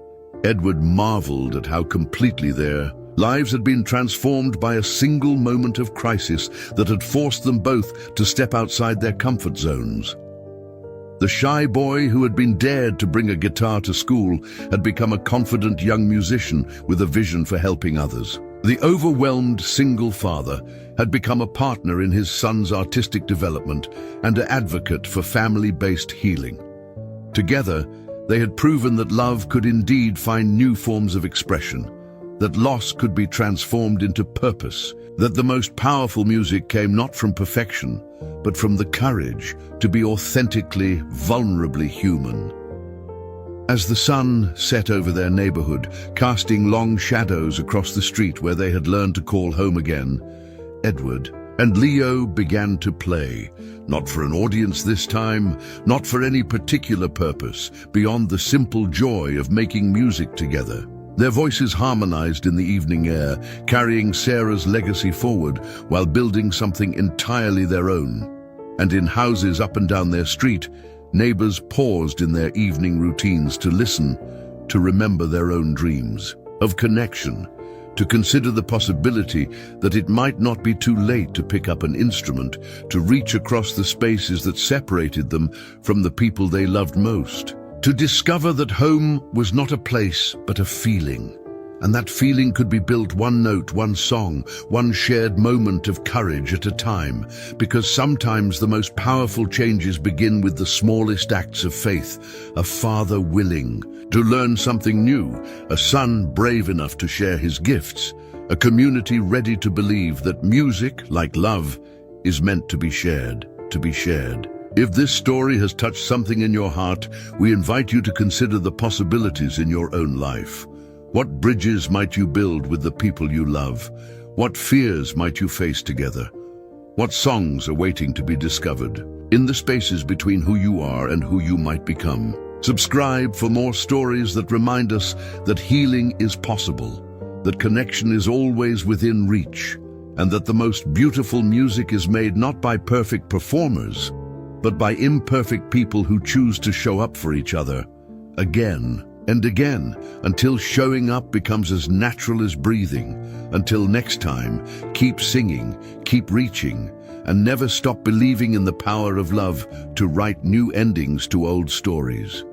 Edward marveled at how completely their lives had been transformed by a single moment of crisis that had forced them both to step outside their comfort zones. The shy boy who had been dared to bring a guitar to school had become a confident young musician with a vision for helping others. The overwhelmed single father had become a partner in his son's artistic development and an advocate for family-based healing. Together, they had proven that love could indeed find new forms of expression, that loss could be transformed into purpose, that the most powerful music came not from perfection, but from the courage to be authentically, vulnerably human. As the sun set over their neighborhood, casting long shadows across the street where they had learned to call home again, Edward and Leo began to play, not for an audience this time, not for any particular purpose, beyond the simple joy of making music together. Their voices harmonized in the evening air, carrying Sarah's legacy forward while building something entirely their own. And in houses up and down their street, neighbors paused in their evening routines to listen, to remember their own dreams of connection, to consider the possibility that it might not be too late to pick up an instrument, to reach across the spaces that separated them from the people they loved most. To discover that home was not a place, but a feeling. And that feeling could be built one note, one song, one shared moment of courage at a time. Because sometimes the most powerful changes begin with the smallest acts of faith. A father willing to learn something new, a son brave enough to share his gifts, a community ready to believe that music, like love, is meant to be shared, to be shared. If this story has touched something in your heart, we invite you to consider the possibilities in your own life. What bridges might you build with the people you love? What fears might you face together? What songs are waiting to be discovered in the spaces between who you are and who you might become? Subscribe for more stories that remind us that healing is possible, that connection is always within reach, and that the most beautiful music is made not by perfect performers, but by imperfect people who choose to show up for each other, again and again, until showing up becomes as natural as breathing. Until next time, keep singing, keep reaching, and never stop believing in the power of love to write new endings to old stories.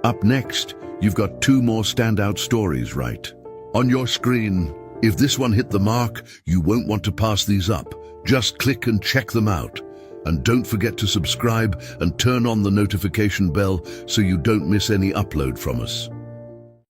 Up next, you've got 2 more standout stories right on your screen. If this one hit the mark, you won't want to pass these up. Just click and check them out. And don't forget to subscribe and turn on the notification bell so you don't miss any upload from us.